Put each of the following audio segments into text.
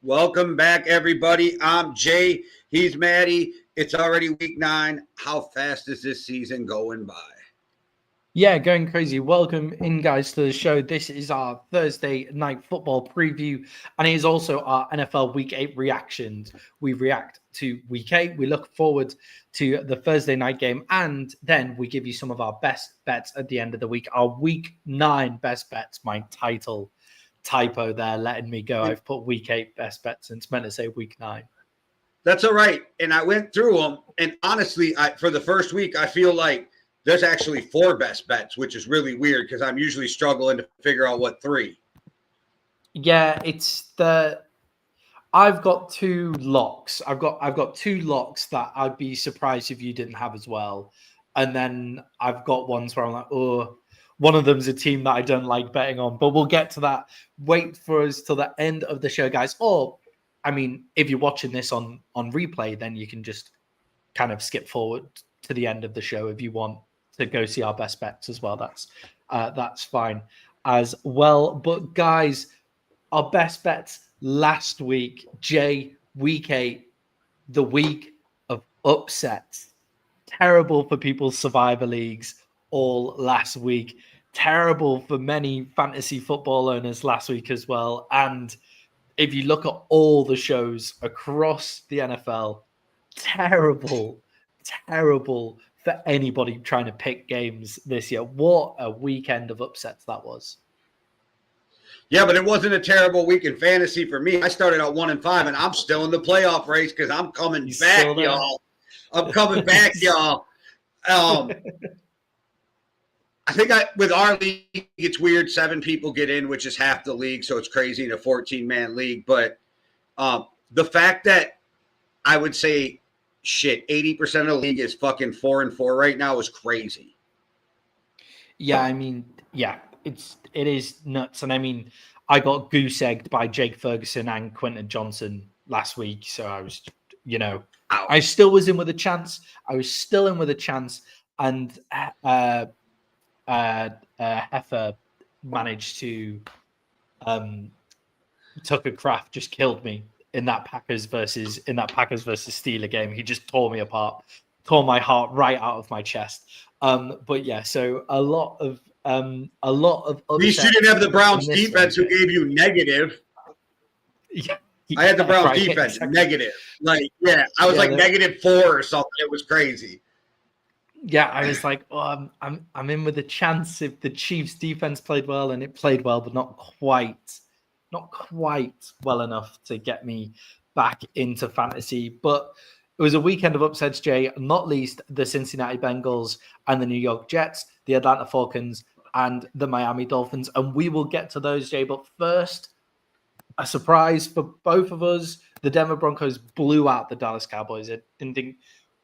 Welcome back, everybody. I'm Jay. He's Maddie. It's already week 9. How fast is this season going by? Yeah, going crazy. Welcome in, guys, to the show. This is our Thursday night football preview, and it is also our NFL Week 8 reactions. We react to Week 8. We look forward to the Thursday night game, and then we give you some of our best bets at the end of the week. Our Week 9 best bets, my title typo there, letting me go. I've put Week 8 best bets, and it's meant to say Week 9. That's all right. And I went through them, and honestly, for the first week, I feel like there's actually 4 best bets, which is really weird because I'm usually struggling to figure out what 3. Yeah, I've got 2 locks. I've got 2 locks that I'd be surprised if you didn't have as well. And then I've got ones where I'm like, oh, one of them's a team that I don't like betting on, but we'll get to that. Wait for us till the end of the show, guys. Or, I mean, if you're watching this on replay, then you can just kind of skip forward to the end of the show if you want to go see our best bets as well. That's fine as well. But guys, our best bets last week, Jay, week 8, the week of upsets. Terrible for people's survivor leagues all last week. Terrible for many fantasy football owners last week as well. And if you look at all the shows across the NFL, terrible for anybody trying to pick games this year. What a weekend of upsets that was. Yeah, but it wasn't a terrible week in fantasy for me. I started out 1-5, and I'm still in the playoff race because I'm coming back, y'all. I'm coming back, y'all. I think with our league, it's weird. 7 people get in, which is half the league, so it's crazy in a 14-man league. But the fact that I would say, 80% of the league is fucking 4-4 right now is crazy. Yeah, I mean, yeah, it is nuts. And I mean, I got goose egged by Jake Ferguson and Quentin Johnson last week, so I was, I still was in with a chance. And Heifer managed to Tucker Kraft just killed me in that Packers versus Steeler game. He just tore me apart, tore my heart right out of my chest. But yeah, so a lot of at least you didn't have the Browns defense who gave you negative. Yeah, I had the Browns defense exactly. Negative. I was -4 or something. It was crazy. Yeah, I was like, oh, I'm in with a chance if the Chiefs defense played well, and it played well, but not quite well enough to get me back into fantasy. But it was a weekend of upsets, Jay, not least the Cincinnati Bengals and the New York Jets, the Atlanta Falcons and the Miami Dolphins. And we will get to those, Jay. But first, a surprise for both of us. The Denver Broncos blew out the Dallas Cowboys. I didn't think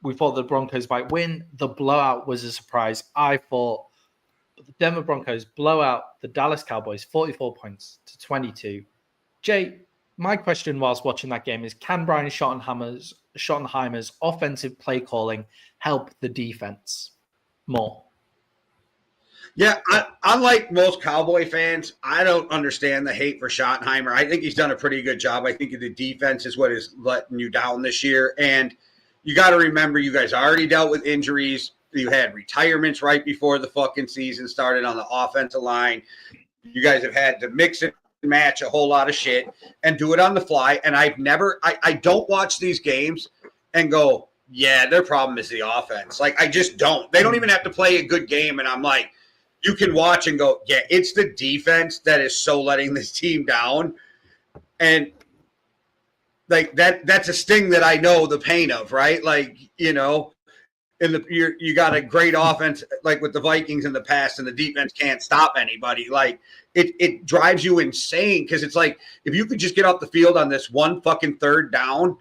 we thought the Broncos might win. The blowout was a surprise. I thought the Denver Broncos blow out the Dallas Cowboys 44 points to 22. Jay, my question whilst watching that game is, can Brian Schottenhimer's offensive play calling help the defense more? Yeah, unlike most Cowboy fans, I don't understand the hate for Schottenhimer. I think he's done a pretty good job. I think the defense is what is letting you down this year. And you got to remember, you guys already dealt with injuries. You had retirements right before the fucking season started on the offensive line. You guys have had to mix and match a whole lot of shit and do it on the fly. And I don't watch these games and go, yeah, their problem is the offense. I just don't. They don't even have to play a good game. And I'm like, you can watch and go, yeah, it's the defense that is so letting this team down. And that's a sting that I know the pain of, right? You got a great offense like with the Vikings in the past, and the defense can't stop anybody. It drives you insane because it's like if you could just get off the field on this one fucking third down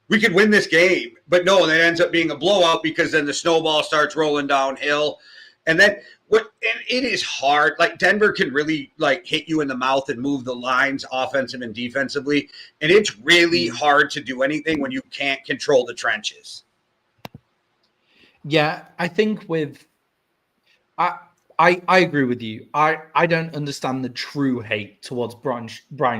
we could win this game. But no, and it ends up being a blowout because then the snowball starts rolling downhill. And then and it is hard. Like Denver can really like hit you in the mouth and move the lines offensive and defensively. And it's really hard to do anything when you can't control the trenches. Yeah, I think I agree with you. I don't understand the true hate towards Brian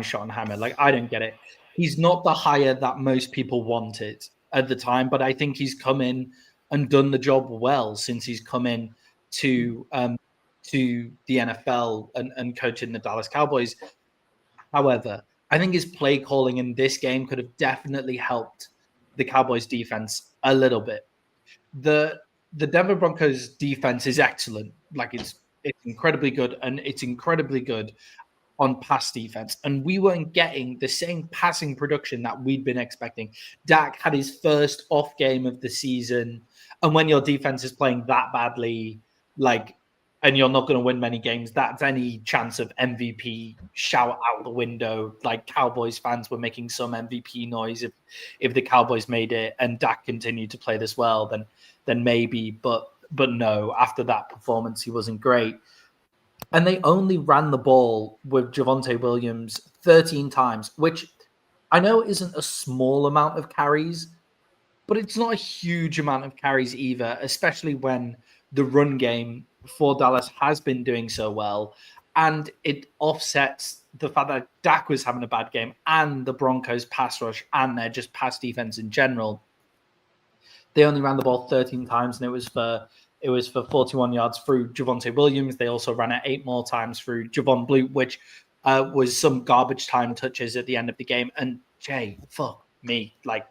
Schottenhimer. Like, I don't get it. He's not the hire that most people wanted at the time, but I think he's come in and done the job well since he's come in to the NFL and coaching the Dallas Cowboys. However, I think his play calling in this game could have definitely helped the Cowboys defense a little bit. The Denver Broncos defense is excellent. Like it's incredibly good, and it's incredibly good on pass defense. And we weren't getting the same passing production that we'd been expecting. Dak had his first off game of the season, and when your defense is playing that badly, like, and you're not going to win many games, that's any chance of MVP shout out the window. Like Cowboys fans were making some MVP noise if the Cowboys made it and Dak continued to play this well, then maybe, but no, after that performance, he wasn't great. And they only ran the ball with Javonte Williams 13 times, which I know isn't a small amount of carries, but it's not a huge amount of carries either, especially when the run game for Dallas has been doing so well. And it offsets the fact that Dak was having a bad game and the Broncos pass rush and their just pass defense in general. They only ran the ball 13 times, and it was for 41 yards through Javonte Williams. They also ran it 8 more times through Javon Blute, which was some garbage time touches at the end of the game. And Jay, fuck me, like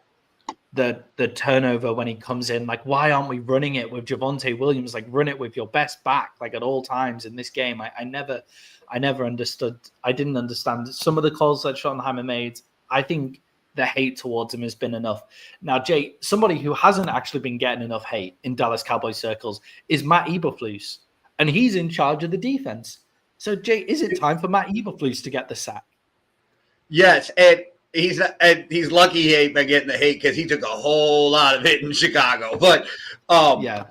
the turnover when he comes in, like, why aren't we running it with Javonte Williams? Like, run it with your best back, like at all times in this game. I never understood. I didn't understand some of the calls that Schottenheimer made. I think the hate towards him has been enough. Now, Jay, somebody who hasn't actually been getting enough hate in Dallas Cowboys circles is Matt Eberflus, and he's in charge of the defense. So, Jay, is it time for Matt Eberflus to get the sack? Yes, and he's lucky he ain't been getting the hate because he took a whole lot of it in Chicago. But yeah.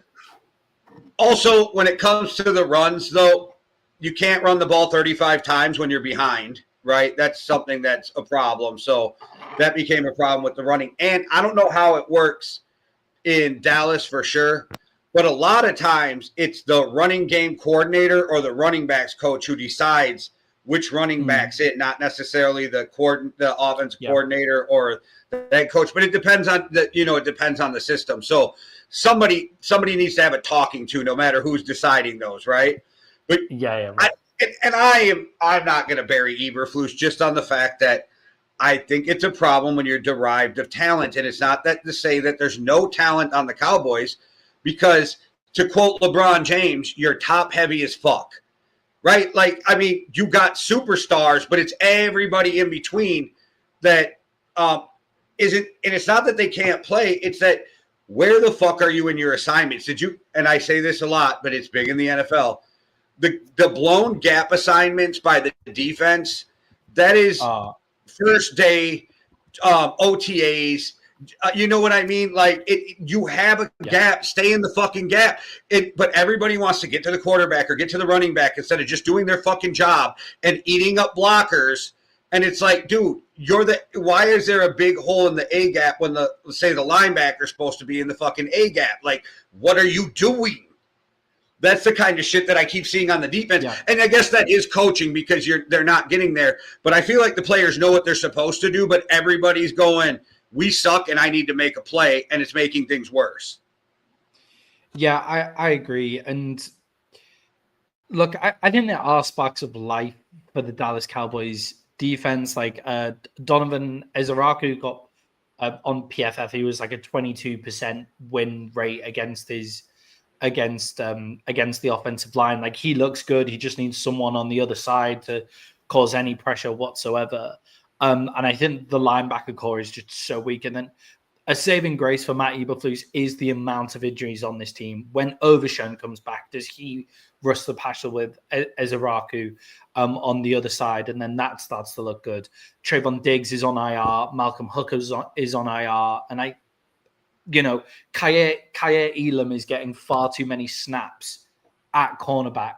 Also, when it comes to the runs, though, you can't run the ball 35 times when you're behind, right? That's something that's a problem. So that became a problem with the running. And I don't know how it works in Dallas for sure, but a lot of times it's the running game coordinator or the running backs coach who decides which running backs in, not necessarily the offensive coordinator or the head coach, but it depends on it depends on the system. So somebody needs to have a talking to, no matter who's deciding those, right? But right. I'm not going to bury Eberflus just on the fact that I think it's a problem when you're derived of talent, and it's not that to say that there's no talent on the Cowboys, because to quote LeBron James, you're top heavy as fuck. Right? Like, I mean, you got superstars, but it's everybody in between that isn't, and it's not that they can't play, it's that where the fuck are you in your assignments? And I say this a lot, but it's big in the NFL, the blown gap assignments by the defense, that is first day OTAs. You know what I mean? Like, you have a gap, stay in the fucking gap. But everybody wants to get to the quarterback or get to the running back instead of just doing their fucking job and eating up blockers. And it's like, dude, why is there a big hole in the A gap when the linebacker's supposed to be in the fucking A gap? Like, what are you doing? That's the kind of shit that I keep seeing on the defense. Yeah. And I guess that is coaching because they're not getting there. But I feel like the players know what they're supposed to do, but everybody's going, we suck and I need to make a play, and it's making things worse. Yeah, I agree. And look, I think there are sparks of life for the Dallas Cowboys defense. Like Donovan Ezaraku got on PFF, he was like a 22% win rate against the offensive line. Like, he looks good. He just needs someone on the other side to cause any pressure whatsoever. And I think the linebacker core is just so weak. And then a saving grace for Matt Eberflus is the amount of injuries on this team. When Overshown comes back, does he rush the passer with Ezeraku on the other side? And then that starts to look good. Trayvon Diggs is on IR. Malcolm Hooker is on IR. And Kyer Elam is getting far too many snaps at cornerback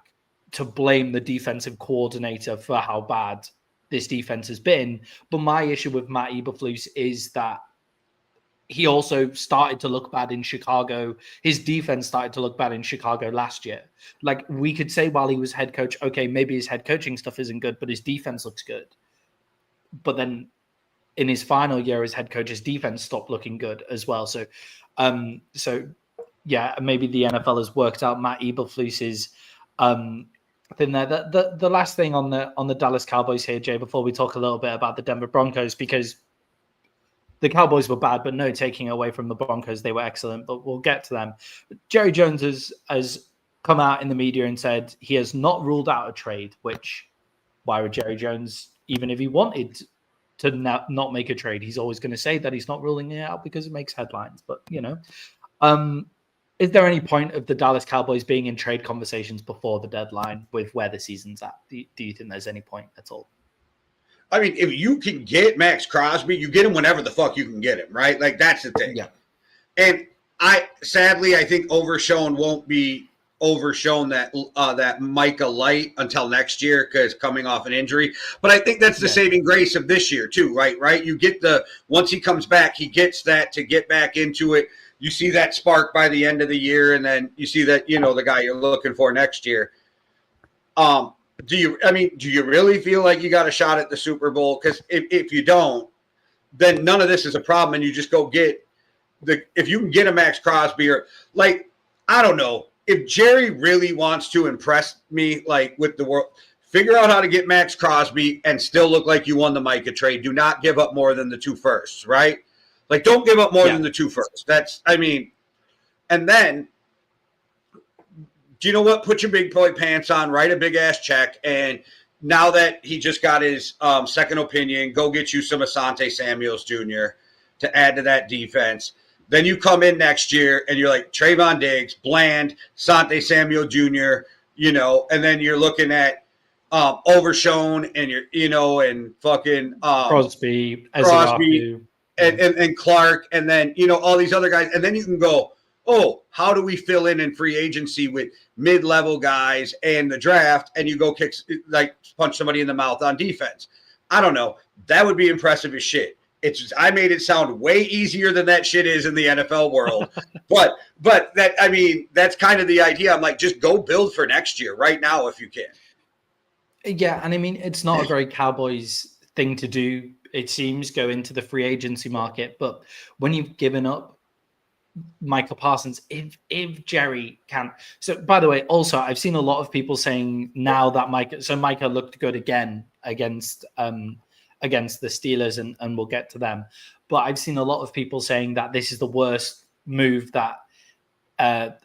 to blame the defensive coordinator for how bad this defense has been. But my issue with Matt Eberflus is that he also started to look bad in Chicago. His defense started to look bad in Chicago last year. Like, we could say while he was head coach, okay, maybe his head coaching stuff isn't good, but his defense looks good. But then in his final year as head coach, his defense stopped looking good as well. So yeah, maybe the NFL has worked out Matt Eberflus's thing there. The last thing on the Dallas Cowboys here, Jay, before we talk a little bit about the Denver Broncos, because the Cowboys were bad, but no taking away from the Broncos. They were excellent, but we'll get to them. Jerry Jones has come out in the media and said he has not ruled out a trade, which why would Jerry Jones, even if he wanted to not make a trade, he's always going to say that he's not ruling it out because it makes headlines. But, is there any point of the Dallas Cowboys being in trade conversations before the deadline with where the season's at? Do you think there's any point at all? I mean, if you can get Max Crosby, you get him whenever the fuck you can get him, right? Like, that's the thing. Yeah. And I think Overshown won't be overshown that Micah Light until next year because coming off an injury. But I think that's the saving grace of this year too, right? You get once he comes back, he gets that to get back into it. You see that spark by the end of the year, and then you see that, the guy you're looking for next year. Do you really feel like you got a shot at the Super Bowl? Because if you don't, then none of this is a problem, and you just go get if you can get a Max Crosby or I don't know. If Jerry really wants to impress me, with the world, figure out how to get Max Crosby and still look like you won the Micah trade. Do not give up more than the 2 firsts, right? Don't give up more than the 2 firsts. And then, do you know what? Put your big boy pants on, write a big ass check, and now that he just got his second opinion, go get you some Asante Samuels Jr. to add to that defense. Then you come in next year and you're like Trayvon Diggs, Bland, Asante Samuel Jr., and then you're looking at Overshown and and fucking Crosby, and Clark, and then all these other guys, and then you can go, oh, how do we fill in free agency with mid-level guys and the draft, and you go punch somebody in the mouth on defense. I don't know. That would be impressive as shit. It's just, I made it sound way easier than that shit is in the NFL world. but that's kind of the idea. I'm like, just go build for next year right now if you can. Yeah, and it's not a very Cowboys thing to do, it seems, go into the free agency market. But when you've given up Micah Parsons, if Jerry can. So, by the way, also, I've seen a lot of people saying now that Micah looked good again against the Steelers, and we'll get to them. But I've seen a lot of people saying that this is the worst move that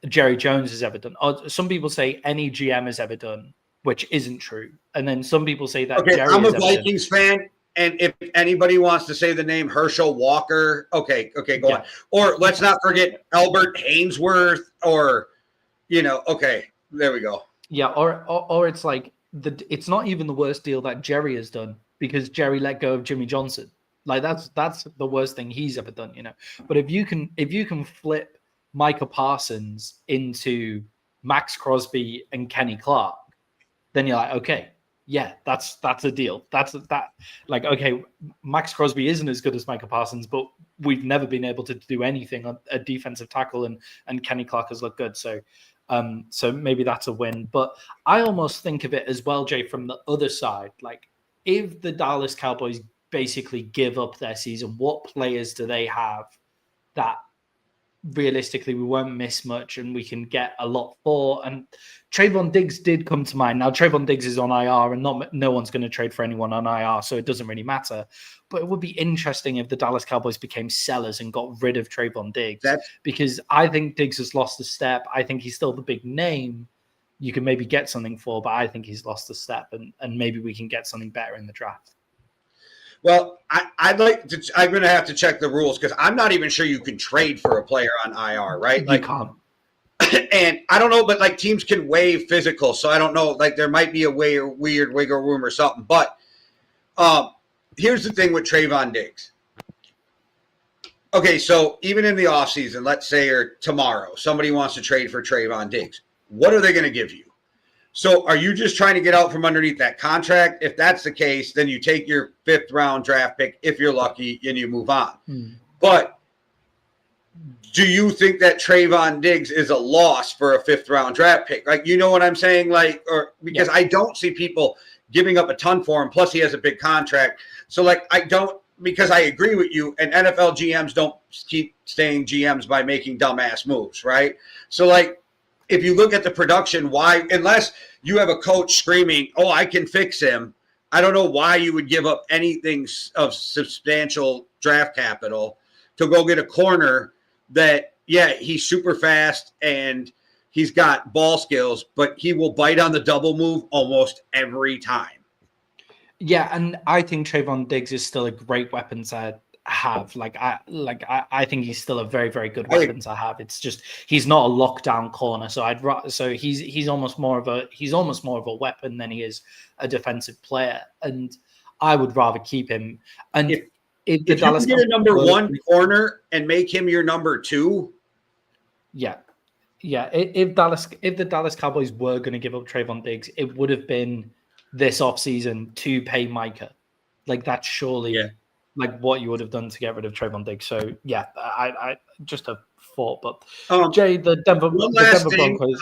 Jerry Jones has ever done. Or some people say any GM has ever done, which isn't true. And then some people say that Jerry I'm a Vikings fan. And if anybody wants to say the name Herschel Walker, okay, go on. Or let's not forget Albert Hainsworth, or, okay, there we go. Yeah, or it's it's not even the worst deal that Jerry has done, because Jerry let go of Jimmy Johnson. That's the worst thing he's ever done, But if you can flip Micah Parsons into Max Crosby and Kenny Clark, then you're like, okay. Yeah, that's a deal. Okay, Max Crosby isn't as good as Micah Parsons, but we've never been able to do anything on a defensive tackle, and Kenny Clark has looked good. So maybe that's a win. But I almost think of it as well, Jay, from the other side. If the Dallas Cowboys basically give up their season, what players do they have that realistically we won't miss much and we can get a lot for? And Trayvon Diggs did come to mind. Now Trayvon Diggs is on IR, and no one's going to trade for anyone on IR, so it doesn't really matter. But it would be interesting if the Dallas Cowboys became sellers and got rid of Trayvon Diggs, because I think Diggs has lost a step. I think he's still the big name you can maybe get something for, but I think he's lost a step, and maybe we can get something better in the draft. Well, I'd like to. I'm going to have to check the rules because I'm not even sure you can trade for a player on IR, right? You can't. And I don't know, but like teams can waive physical, so I don't know. Like there might be a weird wiggle room or something. But here's the thing with Trayvon Diggs. Okay, so even in the offseason, let's say or tomorrow, somebody wants to trade for Trayvon Diggs. What are they going to give you? So are you just trying to get out from underneath that contract? If that's the case, then you take your 5th round draft pick if you're lucky and you move on. But do you think that Trayvon Diggs is a loss for a 5th round draft pick? Like, you know what I'm saying? Like, or because I don't see people giving up a ton for him. Plus he has a big contract. So like, I don't, because I agree with you, and NFL GMs don't keep staying GMs by making dumbass moves, right? So like, if you look at the production, why, unless you have a coach screaming, oh, I can fix him, I don't know why you would give up anything of substantial draft capital to go get a corner that, yeah, he's super fast and he's got ball skills, but he will bite on the double move almost every time. Yeah, and I think Trayvon Diggs is still a great weapon to have. I think he's still a very, very good weapon to have. It's just he's not a lockdown corner, so he's almost more of a weapon than he is a defensive player, and I would rather keep him. And if the Dallas you get a number 1 corner and make him your number 2, if the Dallas Cowboys were going to give up Trayvon Diggs, it would have been this offseason to pay Micah. Like that's surely like what you would have done to get rid of Trayvon Diggs. So I just a thought. But Jay, the Denver Broncos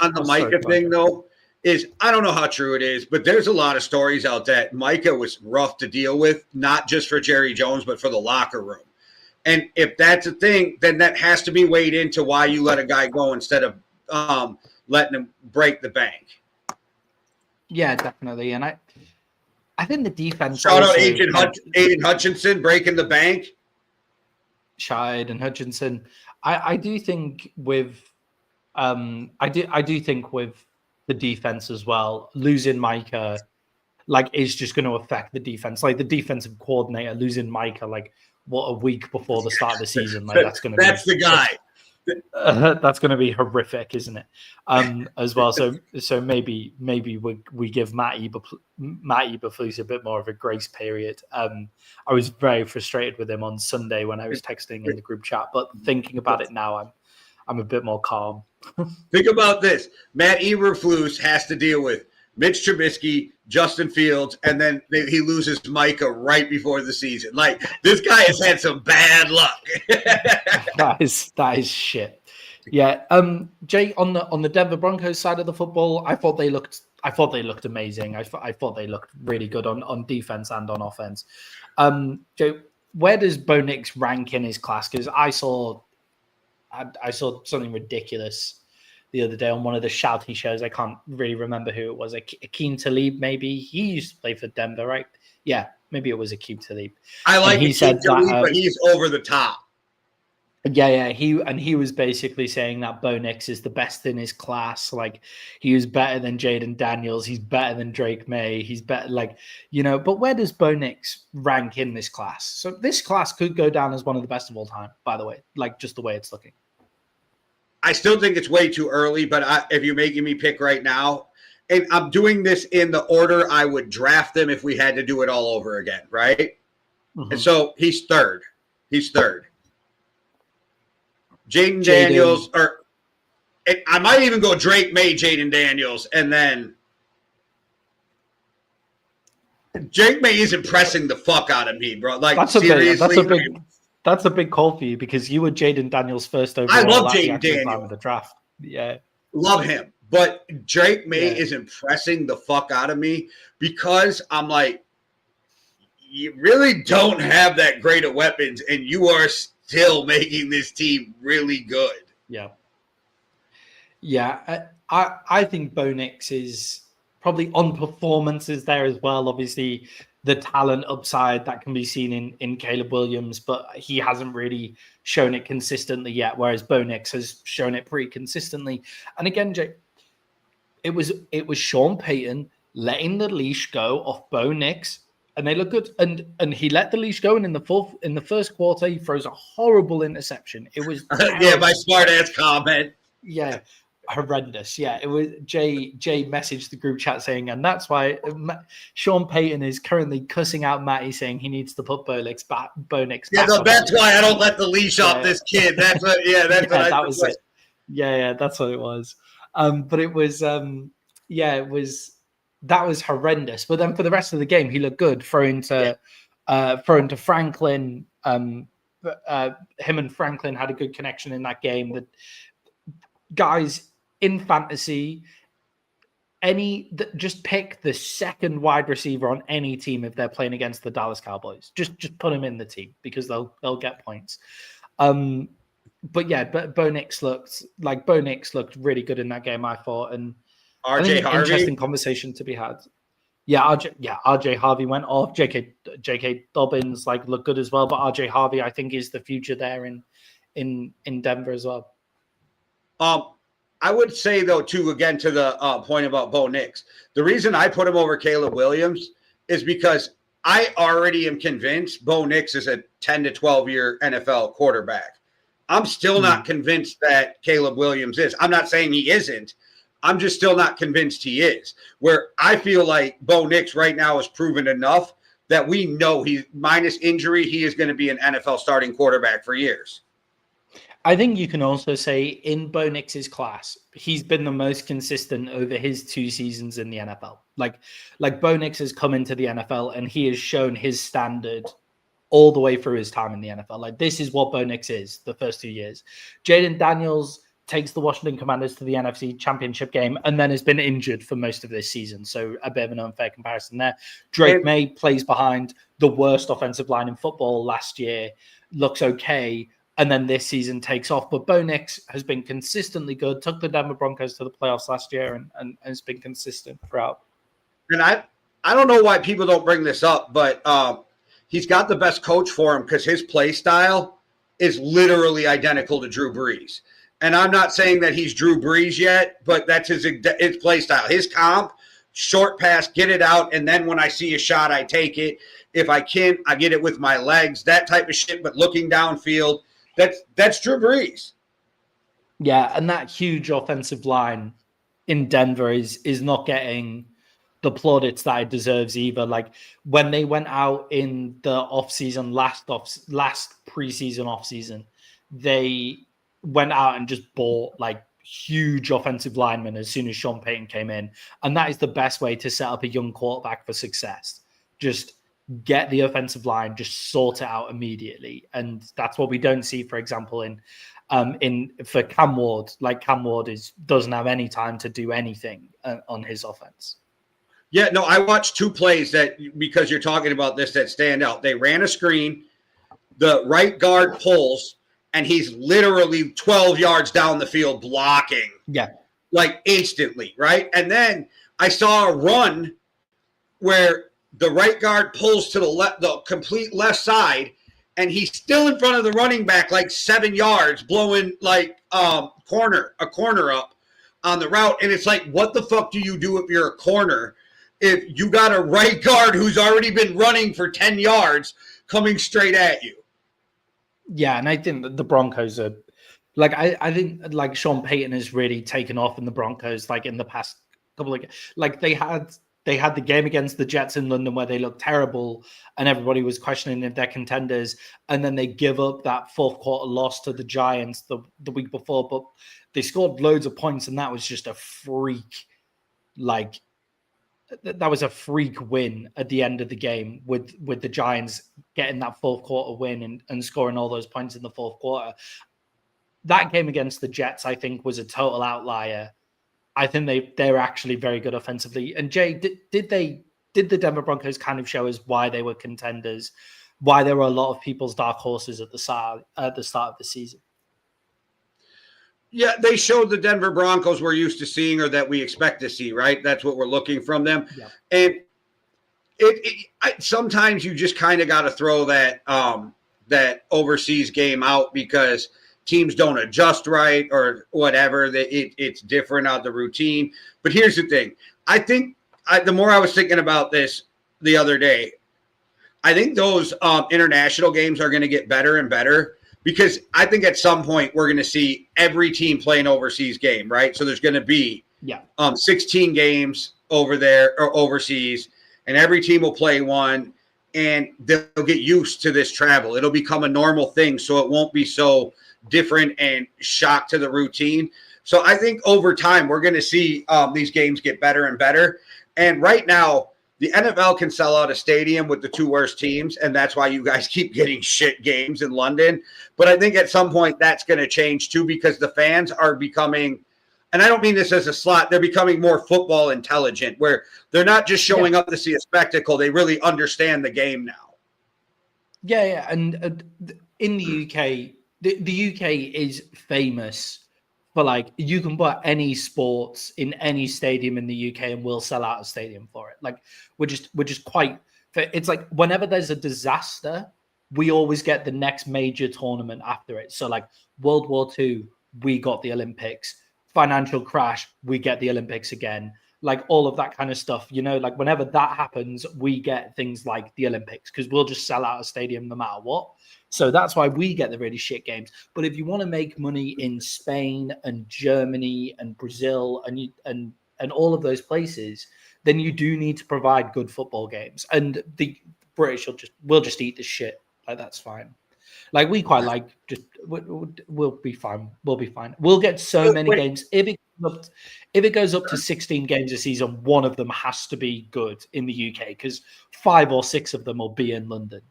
on the Micah thing though is I don't know how true it is, but there's a lot of stories out that Micah was rough to deal with, not just for Jerry Jones, but for the locker room. And if that's a thing, then that has to be weighed into why you let a guy go instead of letting him break the bank. Yeah, definitely. And I think the defense. Shout out Aiden Hutchinson breaking the bank. Aiden Hutchinson. I do think with I do think with the defense as well, losing Micah like is just going to affect the defense. Like the defensive coordinator losing Micah like a week before the start of the season. Like that's the guy. That's going to be horrific, isn't it? As well. So maybe we give Matt Eberflus a bit more of a grace period. I was very frustrated with him on Sunday when I was texting in the group chat, but thinking about it now, I'm a bit more calm. Think about this: Matt Eberflus has to deal with Mitch Trubisky, Justin Fields, and then he loses Micah right before the season. Like this guy has had some bad luck. That is shit. Yeah. Jay, on the Denver Broncos side of the football, I thought they looked amazing. I thought they looked really good on defense and on offense. Jay, where does Bo Nix rank in his class? Because I saw something ridiculous the other day on one of the shouty shows. I can't really remember who it was. Akeem Talib, maybe. He used to play for Denver, right? Yeah, maybe it was Akeem Talib. I like Akeem Talib, but he's over the top. Yeah. He was basically saying that Bo Nix is the best in his class. Like he was better than Jaden Daniels. He's better than Drake May. He's better, but where does Bo Nix rank in this class? So this class could go down as one of the best of all time, by the way, like just the way it's looking. I still think it's way too early, but if you're making me pick right now, and I'm doing this in the order I would draft them if we had to do it all over again, right? Mm-hmm. And so he's third. Jaden Daniels, or I might even go Drake May, Jaden Daniels, and then Drake May is impressing the fuck out of me, bro. Like that's a big call for you because you were Jaden Daniels first overall. I love Jaden Daniels of the draft. Yeah, love him, but Drake May is impressing the fuck out of me because I'm like, you really don't have that great of weapons, and you are still making this team really good. Yeah. I think Bo Nix is probably on performances there as well. Obviously, the talent upside that can be seen in Caleb Williams, but he hasn't really shown it consistently yet, whereas Bo Nix has shown it pretty consistently. And again, Jay, it was Sean Payton letting the leash go off Bo Nix and they look good. And he let the leash go, and in the first quarter, he throws a horrible interception. It was yeah, my smart ass comment. Yeah, horrendous. Yeah, it was Jay messaged the group chat saying, and that's why Sean Payton is currently cussing out Matty, saying he needs to put Bo Nix back. Yeah, no, that's why I don't let the leash off this kid. That's what. Yeah, that's what that was it. Yeah, that's what it was. But it was, that was horrendous. But then for the rest of the game, he looked good, throwing to Franklin. Him and Franklin had a good connection in that game. The guys in fantasy, just pick the second wide receiver on any team if they're playing against the Dallas Cowboys. Just put him in the team because they'll get points. But Bo Nix looked really good in that game, I thought, and RJ Harvey, interesting conversation to be had. RJ Harvey went off. JK Dobbins looked good as well, but RJ Harvey I think is the future there in Denver as well. I would say though too, again to the point about Bo Nix, the reason I put him over Caleb Williams is because I already am convinced Bo Nix is a 10 to 12 year NFL quarterback. I'm still not convinced that Caleb Williams is. I'm not saying he isn't. I'm just still not convinced he is. Where I feel like Bo Nix right now is proven enough that we know he's minus injury, he is going to be an NFL starting quarterback for years. I think you can also say in Bo Nix's class, he's been the most consistent over his 2 seasons in the NFL. Like Bo Nix has come into the NFL and he has shown his standard all the way through his time in the NFL. This is what Bo Nix is the first 2 years. Jaden Daniels takes the Washington Commanders to the NFC Championship game and then has been injured for most of this season. So a bit of an unfair comparison there. Drake May plays behind the worst offensive line in football last year, looks okay, and then this season takes off. But Bo Nix has been consistently good, took the Denver Broncos to the playoffs last year and has been consistent throughout. And I don't know why people don't bring this up, but he's got the best coach for him because his play style is literally identical to Drew Brees. And I'm not saying that he's Drew Brees yet, but that's his play style. His comp, short pass, get it out, and then when I see a shot, I take it. If I can't, I get it with my legs, that type of shit, but looking downfield, that's Drew Brees. Yeah, and that huge offensive line in Denver is not getting the plaudits that it deserves either. Like when they went out in the offseason, last preseason offseason, they went out and just bought huge offensive linemen as soon as Sean Payton came in. And that is the best way to set up a young quarterback for success. Just get the offensive line, just sort it out immediately. And that's what we don't see, for example, for Cam Ward. Cam Ward doesn't have any time to do anything on his offense. Yeah, no, I watched 2 plays that, because you're talking about this, that stand out. They ran a screen, the right guard pulls, and he's literally 12 yards down the field blocking. Yeah. Instantly, right? And then I saw a run where the right guard pulls to the complete left side, and he's still in front of the running back 7 yards, blowing a corner up on the route. And it's what the fuck do you do if you're a corner if you got a right guard who's already been running for 10 yards coming straight at you? Yeah, and I think that the Broncos are I think Sean Payton has really taken off in the Broncos in the past couple of they had the game against the Jets in London where they looked terrible and everybody was questioning if they're contenders, and then they give up that fourth quarter loss to the Giants the week before, but they scored loads of points and that was just a freak that was a freak win at the end of the game with the Giants getting that fourth quarter win and scoring all those points in the fourth quarter. That game against the Jets, I think, was a total outlier. I think they're actually very good offensively. And Jay, did the Denver Broncos kind of show us why they were contenders, why there were a lot of people's dark horses at the start of the season? Yeah, they showed the Denver Broncos we're used to seeing or that we expect to see, right? That's what we're looking from them. Yeah. And sometimes you just kind of got to throw that overseas game out because teams don't adjust right or whatever. It's different out of the routine. But here's the thing. I think the more I was thinking about this the other day, I think those international games are going to get better and better because I think at some point we're going to see every team play an overseas game, right? So there's going to be 16 games over there or overseas, and every team will play one, and they'll get used to this travel. It'll become a normal thing, so it won't be so different and shock to the routine. So I think over time we're going to see these games get better and better. And right now, the NFL can sell out a stadium with the two worst teams, and that's why you guys keep getting shit games in London. But I think at some point that's going to change too because the fans are becoming – and I don't mean this as a slot. They're becoming more football intelligent where they're not just showing up to see a spectacle. They really understand the game now. Yeah. And in the UK, the UK is famous for like you can put any sports in any stadium in the UK and we'll sell out a stadium for it. Like we're just quite – it's like whenever there's a disaster, we always get the next major tournament after it. So like World War II, we got the Olympics. Financial crash, we get the Olympics again, like all of that kind of stuff, like whenever that happens, we get things like the Olympics because we'll just sell out a stadium no matter what. So that's why we get the really shit games. But if you want to make money in Spain and Germany and Brazil and all of those places, then you do need to provide good football games. And the British will just eat the shit. Like that's fine. Like we quite like just we'll be fine. We'll be fine. We'll get so many games. If it goes up to 16 games a season, one of them has to be good in the UK because 5 or 6 of them will be in London.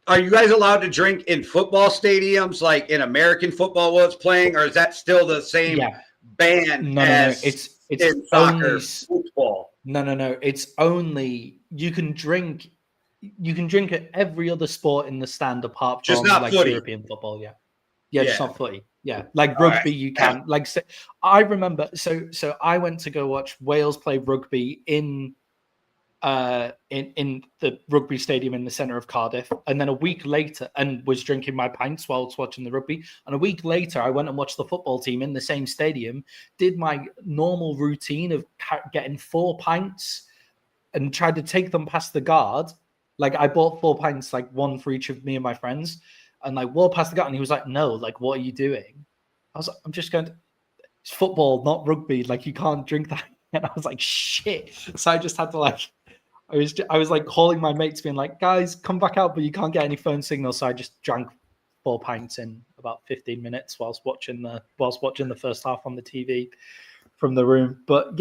Are you guys allowed to drink in football stadiums like in American football while it's playing, or is that still the same ban as it's in soccer, football? No. It's only you can drink at every other sport in the stand apart from like footy. European football. Yeah, just not footy. Yeah, like rugby, you can. Like, so, I remember. So I went to go watch Wales play rugby in the rugby stadium in the center of Cardiff, and then a week later, and was drinking my pints while I was watching the rugby. And a week later, I went and watched the football team in the same stadium. Did my normal routine of getting 4 pints and tried to take them past the guard. Like I bought 4 pints, like one for each of me and my friends, and like walked past the guy, and he was like, "No, like what are you doing?" I was like, "I'm just going to. It's football, not rugby. Like you can't drink that." And I was like, "Shit!" So I just had to like, I was like calling my mates, being like, "Guys, come back out," but you can't get any phone signal. So I just drank 4 pints in about 15 minutes whilst watching the first half on the TV from the room. But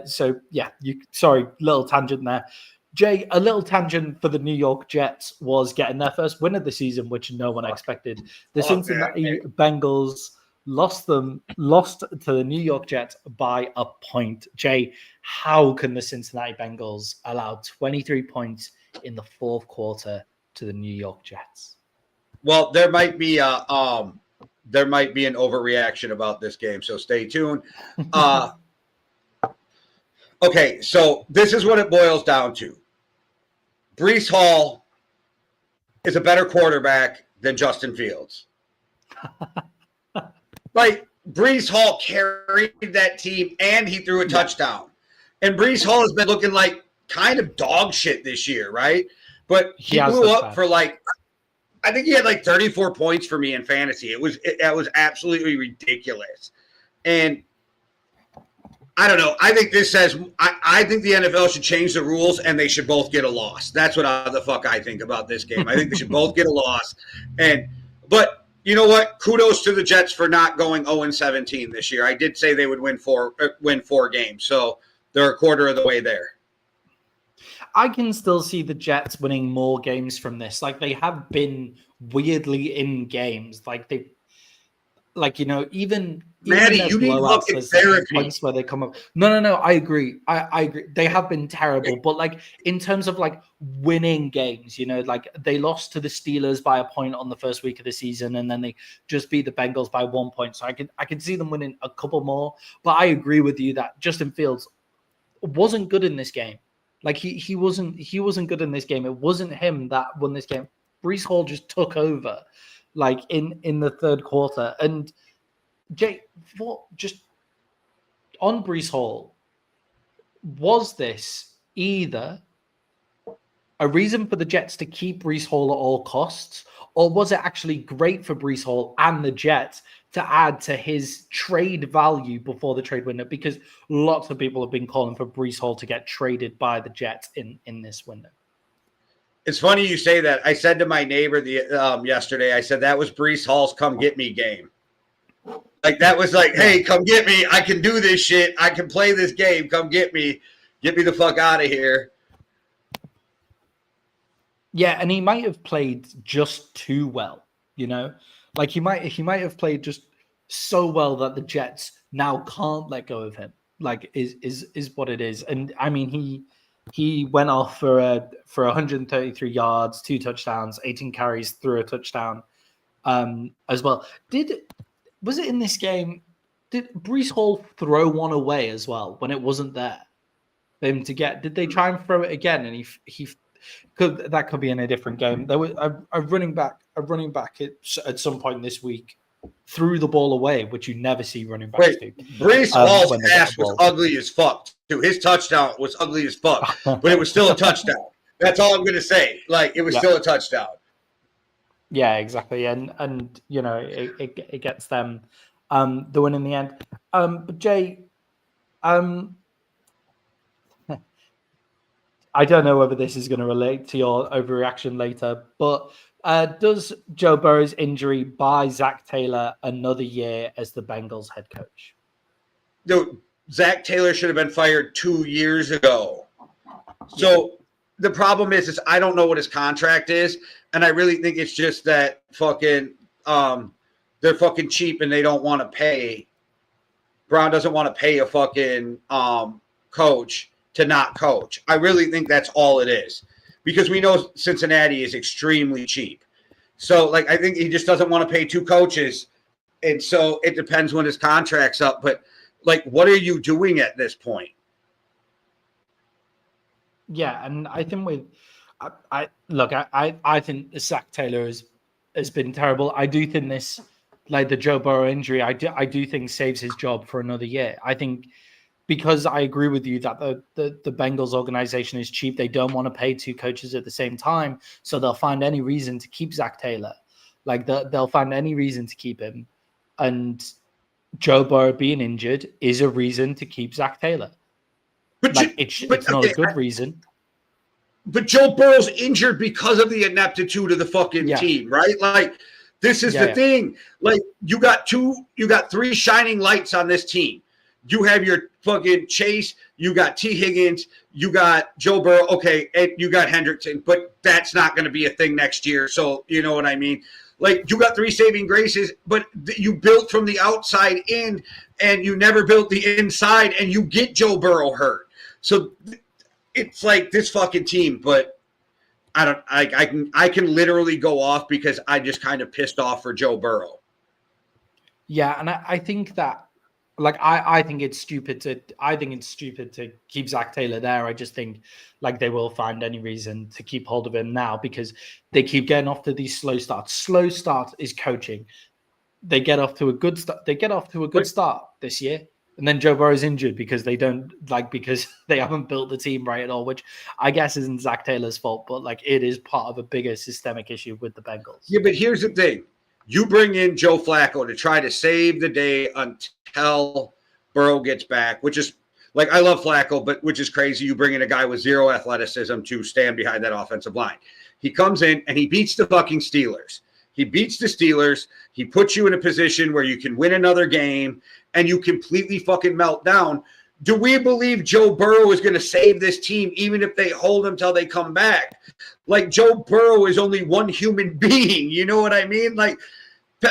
sorry, little tangent there. Jay, a little tangent for the New York Jets was getting their first win of the season, which no one expected. The Cincinnati Bengals lost to the New York Jets by a point. Jay, how can the Cincinnati Bengals allow 23 points in the fourth quarter to the New York Jets? Well, there might be an overreaction about this game, so stay tuned. Okay, so this is what it boils down to. Breece Hall is a better quarterback than Justin Fields. Like, Breece Hall carried that team, and he threw a touchdown. And Breece Hall has been looking like kind of dog shit this year, right? But he blew up for like, I think he had like 34 points for me in fantasy. That was absolutely ridiculous. And I don't know. I think this says I think the NFL should change the rules and they should both get a loss. That's what the fuck I think about this game. I think they should both get a loss. But you know what? Kudos to the Jets for not going 0-17 this year. I did say they would win four games, so they're a quarter of the way there. I can still see the Jets winning more games from this. Like they have been weirdly in games. Like they, like even Maddie, you need fucking therapy. Points where they come up. No. I agree. I agree. They have been terrible, but like in terms of like winning games, like they lost to the Steelers by a point on the first week of the season, and then they just beat the Bengals by 1 point. So I can see them winning a couple more. But I agree with you that Justin Fields wasn't good in this game. Like he wasn't good in this game. It wasn't him that won this game. Breece Hall just took over, like in the third quarter. And Jay, just on Breece Hall, was this either a reason for the Jets to keep Breece Hall at all costs? Or was it actually great for Breece Hall and the Jets to add to his trade value before the trade window? Because lots of people have been calling for Breece Hall to get traded by the Jets in this window. It's funny you say that. I said to my neighbor yesterday, I said that was Breece Hall's come get me game. Like that was like, hey, come get me. I can do this shit. I can play this game. Come get me. Get me the fuck out of here. Yeah, and he might have played just too well, you know? Like he might have played just so well that the Jets now can't let go of him. Like is what it is. And I mean he went off for 133 yards, 2 touchdowns, 18 carries, threw a touchdown as well. Was it in this game? Did Breece Hall throw one away as well when it wasn't there for him to get? Did they try and throw it again? And he could be in a different game. There was a running back at some point this week threw the ball away, which you never see running backs do. Breece Hall's ass was ugly as fuck too. His touchdown was ugly as fuck, but it was still a touchdown. That's all I'm gonna say. Like it was still a touchdown. Yeah, exactly, and you know it gets them the win in the end. But Jay, I don't know whether this is going to relate to your overreaction later, but does Joe Burrow's injury buy Zac Taylor another year as the Bengals head coach? Dude, Zac Taylor should have been fired 2 years ago. So the problem is I don't know what his contract is, and I really think it's just that fucking they're fucking cheap and they don't want to pay. Brown doesn't want to pay a fucking coach to not coach. I really think that's all it is, because we know Cincinnati is extremely cheap. So, like, I think he just doesn't want to pay 2 coaches, and so it depends when his contract's up. But, like, what are you doing at this point? Yeah, and I think I think Zac Taylor has been terrible. I do think this, like the Joe Burrow injury, I do think saves his job for another year. I think, because I agree with you that the Bengals organization is cheap. They don't want to pay 2 coaches at the same time, so they'll find any reason to keep Zac Taylor. Like they'll find any reason to keep him, and Joe Burrow being injured is a reason to keep Zac Taylor. But like it's not a good reason. But Joe Burrow's injured because of the ineptitude of the fucking team, right? Like this is the thing. Like you got 3 shining lights on this team. You have your fucking Chase, you got T. Higgins, you got Joe Burrow, okay, and you got Hendrickson, but that's not going to be a thing next year. So you know what I mean? Like you got 3 saving graces, but you built from the outside in, and you never built the inside, and you get Joe Burrow hurt. So it's like this fucking team, but I can literally go off because I just kind of pissed off for Joe Burrow. Yeah, and I think that. Like I think it's stupid to keep Zac Taylor there. I just think like they will find any reason to keep hold of him now because they keep getting off to these slow starts. Slow start is coaching. They get off to a good start. They get off to a good start this year, and then Joe Burrow's injured because they haven't built the team right at all, which I guess isn't Zac Taylor's fault, but like it is part of a bigger systemic issue with the Bengals. Yeah, but here's the thing. You bring in Joe Flacco to try to save the day until Burrow gets back, which is like, I love Flacco, but which is crazy. You bring in a guy with 0 athleticism to stand behind that offensive line. He comes in and he beats the fucking Steelers. He beats the Steelers. He puts you in a position where you can win another game and you completely fucking melt down. Do we believe Joe Burrow is going to save this team even if they hold him till they come back? Like, Joe Burrow is only one human being. You know what I mean? Like,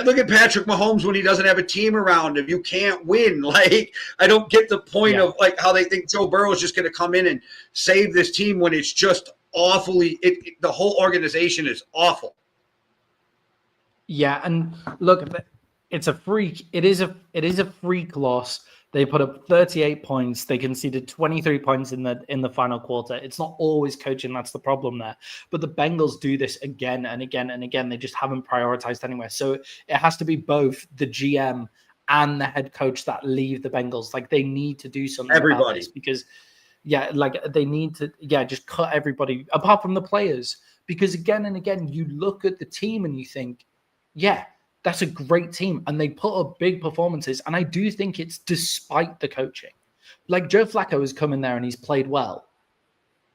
look at Patrick Mahomes when he doesn't have a team around him. You can't win. Like, I don't get the point of like how they think Joe Burrow is just going to come in and save this team when it's just awfully. The whole organization is awful. Yeah, and look, it's a freak. It is a freak loss. They put up 38 points. They conceded 23 points in the final quarter. It's not always coaching. That's the problem there. But the Bengals do this again and again and again. They just haven't prioritized anywhere. So it has to be both the GM and the head coach that leave the Bengals. Like they need to do something about this because they need to, just cut everybody apart from the players. Because again and again, you look at the team and you think, that's a great team. And they put up big performances. And I do think it's despite the coaching. Like Joe Flacco has come in there and he's played well.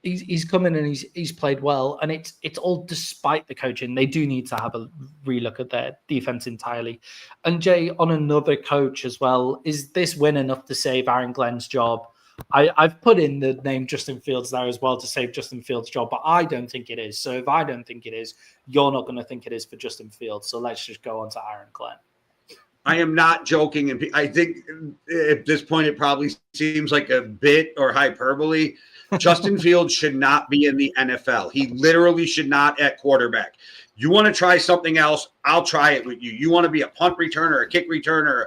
He's come in and he's played well. And it's all despite the coaching. They do need to have a relook at their defense entirely. And Jay, on another coach as well, is this win enough to save Aaron Glenn's job? I've put in the name Justin Fields there as well to save Justin Fields' job, but I don't think it is. So if I don't think it is, you're not going to think it is for Justin Fields. So let's just go on to Aaron Glenn. I am not joking. And I think at this point, it probably seems like a bit or hyperbole. Justin Fields should not be in the NFL. He literally should not at quarterback. You want to try something else? I'll try it with you. You want to be a punt returner, a kick returner,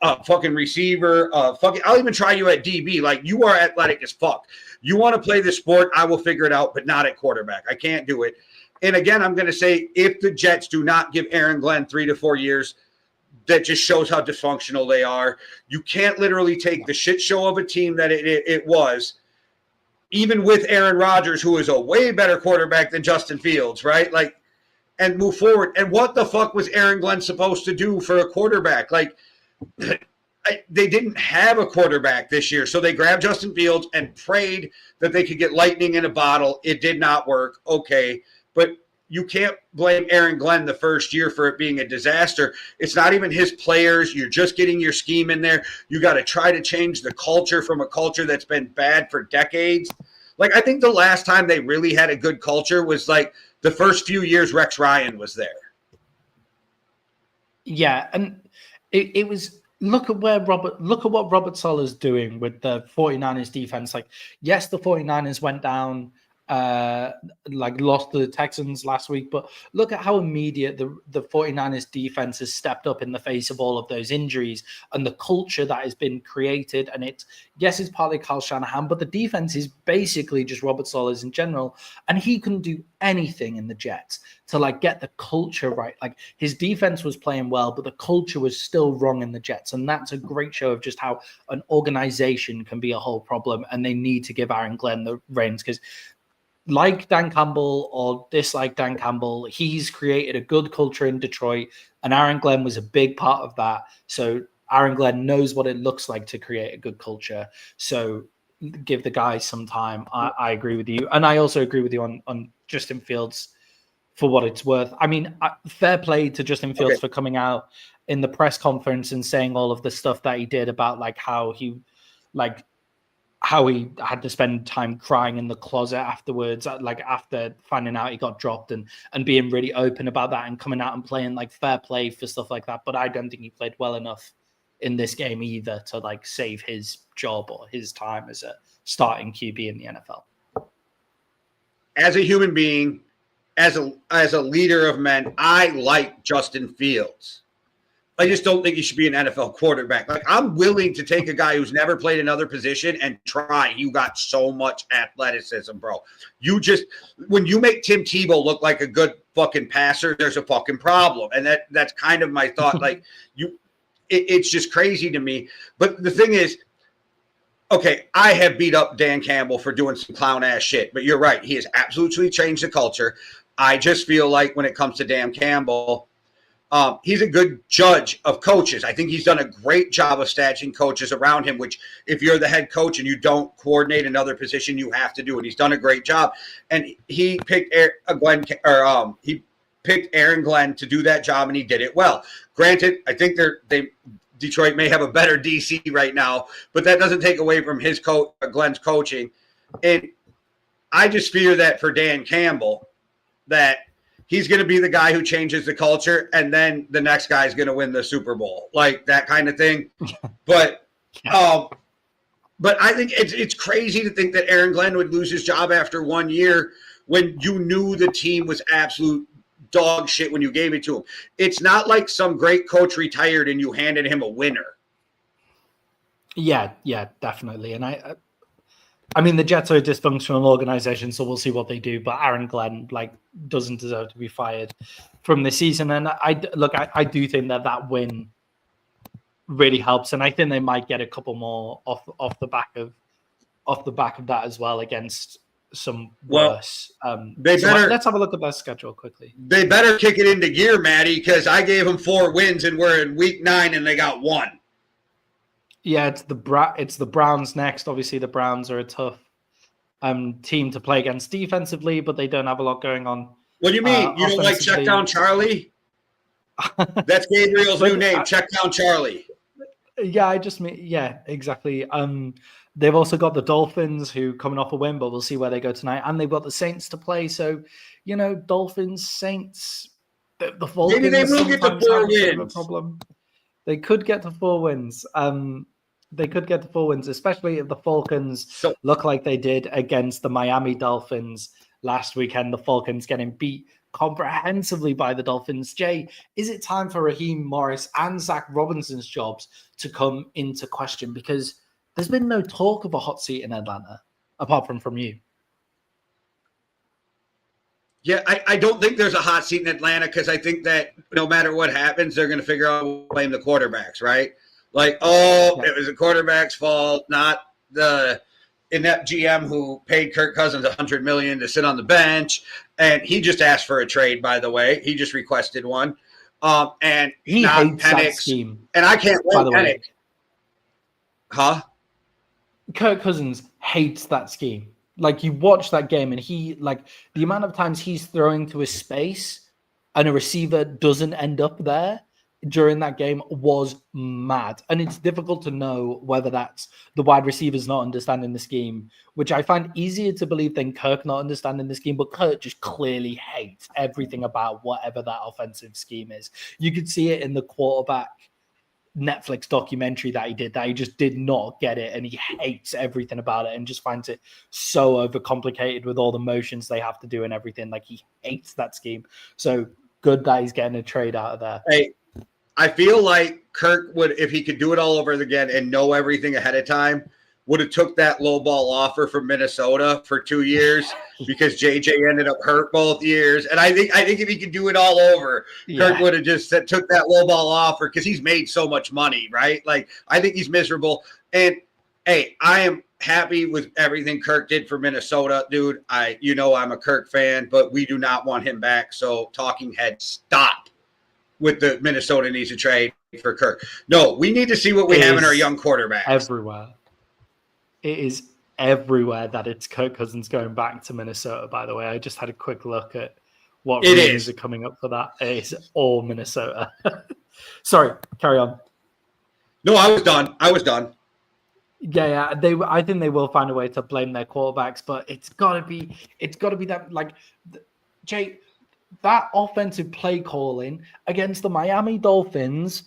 a fucking receiver, I'll even try you at DB. Like, you are athletic as fuck. You want to play the sport, I will figure it out, but not at quarterback. I can't do it. And again, I'm going to say, if the Jets do not give Aaron Glenn 3 to 4 years, that just shows how dysfunctional they are. You can't literally take the shit show of a team that it was, even with Aaron Rodgers, who is a way better quarterback than Justin Fields, right? Like, and move forward. And what the fuck was Aaron Glenn supposed to do for a quarterback? Like, they didn't have a quarterback this year, so they grabbed Justin Fields and prayed that they could get lightning in a bottle. It did not work. Okay, but you can't blame Aaron Glenn the first year for it being a disaster. It's not even his players. You're just getting your scheme in there. You got to try to change the culture from a culture that's been bad for decades. Like, I think the last time they really had a good culture was like the first few years Rex Ryan was there. Yeah, and it was look at what Robert Saleh's doing with the 49ers defense. Like, yes, the 49ers went down, lost to the Texans last week, but look at how immediate the 49ers defense has stepped up in the face of all of those injuries and the culture that has been created. And it's partly Kyle Shanahan, but the defense is basically just Robert Saleh's in general, and he couldn't do anything in the Jets to get the culture right. Like, his defense was playing well, but the culture was still wrong in the Jets. And that's a great show of just how an organization can be a whole problem. And they need to give Aaron Glenn the reins, because like Dan Campbell or dislike Dan Campbell, he's created a good culture in Detroit, and Aaron Glenn was a big part of that. So Aaron Glenn knows what it looks like to create a good culture. So give the guy some time. I agree with you. And I also agree with you on Justin Fields for what it's worth. I mean, fair play to Justin Fields for coming out in the press conference and saying all of the stuff that he did about how he had to spend time crying in the closet afterwards, after finding out he got dropped, and being really open about that and coming out and playing fair play for stuff like that. But I don't think he played well enough in this game either to save his job or his time as a starting QB in the NFL. As a human being, as a leader of men, I like Justin Fields. I just don't think he should be an NFL quarterback. I'm willing to take a guy who's never played another position and try. You got so much athleticism, bro. When you make Tim Tebow look like a good fucking passer, there's a fucking problem. And that's kind of my thought. It's just crazy to me. But the thing is, okay, I have beat up Dan Campbell for doing some clown ass shit, but you're right. He has absolutely changed the culture. I just feel like when it comes to Dan Campbell, he's a good judge of coaches. I think he's done a great job of stashing coaches around him, which if you're the head coach and you don't coordinate another position, you have to do it. He's done a great job. And he picked Aaron Glenn to do that job, and he did it well. Granted, I think Detroit may have a better DC right now, but that doesn't take away from Glenn's coaching. And I just fear that for Dan Campbell, that he's going to be the guy who changes the culture, and then the next guy is going to win the Super Bowl, that kind of thing. But I think it's crazy to think that Aaron Glenn would lose his job after 1 year when you knew the team was absolute dog shit when you gave it to him. It's not like some great coach retired and you handed him a winner. Yeah, definitely. And I mean, the Jets are a dysfunctional organization, so we'll see what they do. But Aaron Glenn, doesn't deserve to be fired from this season. And I do think that win really helps, and I think they might get a couple more off the back of off the back of that as well against some Well, worse. they better. Let's have a look at their schedule quickly. They better kick it into gear, Matty, because I gave them 4 wins and we're in week 9 and they got 1. Yeah, it's the Browns next. Obviously, the Browns are a tough team to play against defensively, but they don't have a lot going on. What do you mean? You don't like Check Down Charlie? That's Gabriel's new name, Check Down Charlie. Yeah, I just mean, yeah, exactly. They've also got the Dolphins who coming off a win, but we'll see where they go tonight. And they've got the Saints to play. So, Dolphins, Saints, the Falcons. Maybe they will get to 4 wins. Problem. They could get to 4 wins. They could get to 4 wins, especially if the Falcons look like they did against the Miami Dolphins last weekend. The Falcons getting beat comprehensively by the Dolphins. Jay, is it time for Raheem Morris and Zach Robinson's jobs to come into question? Because there's been no talk of a hot seat in Atlanta, apart from you. Yeah, I don't think there's a hot seat in Atlanta because I think that no matter what happens, they're going to figure out to blame the quarterbacks, right? Like, it was the quarterback's fault, not the inept GM who paid Kirk Cousins $100 million to sit on the bench. And he just asked for a trade, by the way. He just requested one. And he hates that scheme. And I can't wait Penix. Huh? Kirk Cousins hates that scheme. Like, you watch that game and the amount of times he's throwing to a space and a receiver doesn't end up there during that game was mad. And it's difficult to know whether that's the wide receivers not understanding the scheme, which I find easier to believe than Kirk not understanding the scheme. But Kirk just clearly hates everything about whatever that offensive scheme is. You could see it in the quarterback Netflix documentary that he did, that he just did not get it, and he hates everything about it and just finds it so overcomplicated with all the motions they have to do and everything. Like, he hates that scheme. So good that he's getting a trade out of there. Hey, I feel like Kirk would, if he could do it all over again and know everything ahead of time, would have took that low ball offer from Minnesota for 2 years because JJ ended up hurt both years. And I think if he could do it all over, Kirk would have just took that low ball offer because he's made so much money, right? Like, I think he's miserable. And hey, I am happy with everything Kirk did for Minnesota, dude. I'm a Kirk fan, but we do not want him back. So talking head, stop with the Minnesota needs a trade for Kirk. No, we need to see what we have in our young quarterbacks. Everywhere. It is everywhere that it's Kirk Cousins going back to Minnesota, by the way. I just had a quick look at what rumors are coming up for that. It is all Minnesota. Sorry, carry on. No, I was done. Yeah. I think they will find a way to blame their quarterbacks, but it's gotta be that, like, Jay, that offensive play calling against the Miami Dolphins.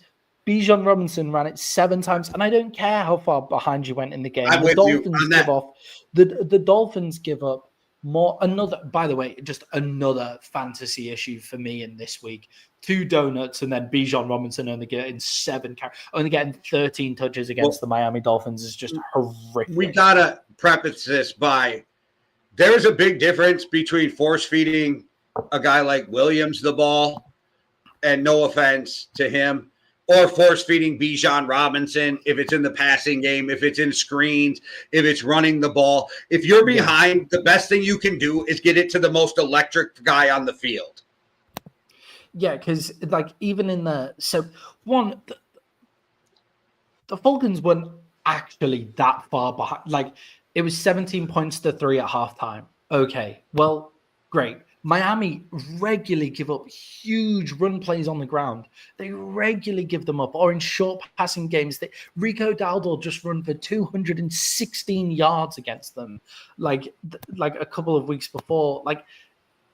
Bijan Robinson ran it 7 times, and I don't care how far behind you went in the game. The Dolphins give up more. By the way, just another fantasy issue for me in this week. 2 donuts, and then Bijan Robinson only getting 13 touches against the Miami Dolphins is just horrific. We gotta preface this by there is a big difference between force feeding a guy like Williams the ball, and no offense to him, or force feeding Bijan Robinson if it's in the passing game, if it's in screens, if it's running the ball. If you're behind, the best thing you can do is get it to the most electric guy on the field. Yeah, because even in the Falcons weren't actually that far behind. It was 17 points to 3 at halftime. Okay, well, great. Miami regularly give up huge run plays on the ground. They regularly give them up, or in short passing games. Rico Dowdle just run for 216 yards against them, like a couple of weeks before.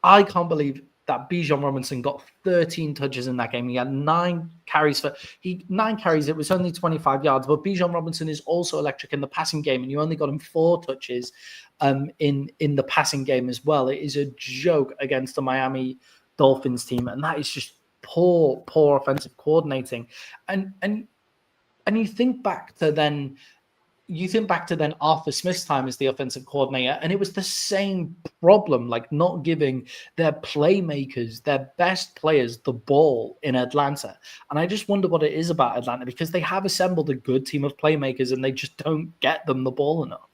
I can't believe that Bijan Robinson got 13 touches in that game. He had 9 carries. It was only 25 yards, but Bijan Robinson is also electric in the passing game, and you only got him 4 touches in the passing game as well. It is a joke against the Miami Dolphins team, and that is just poor offensive coordinating. And you think back to then Arthur Smith's time as the offensive coordinator, and it was the same problem, not giving their playmakers, their best players, the ball in Atlanta. And I just wonder what it is about Atlanta, because they have assembled a good team of playmakers and they just don't get them the ball enough.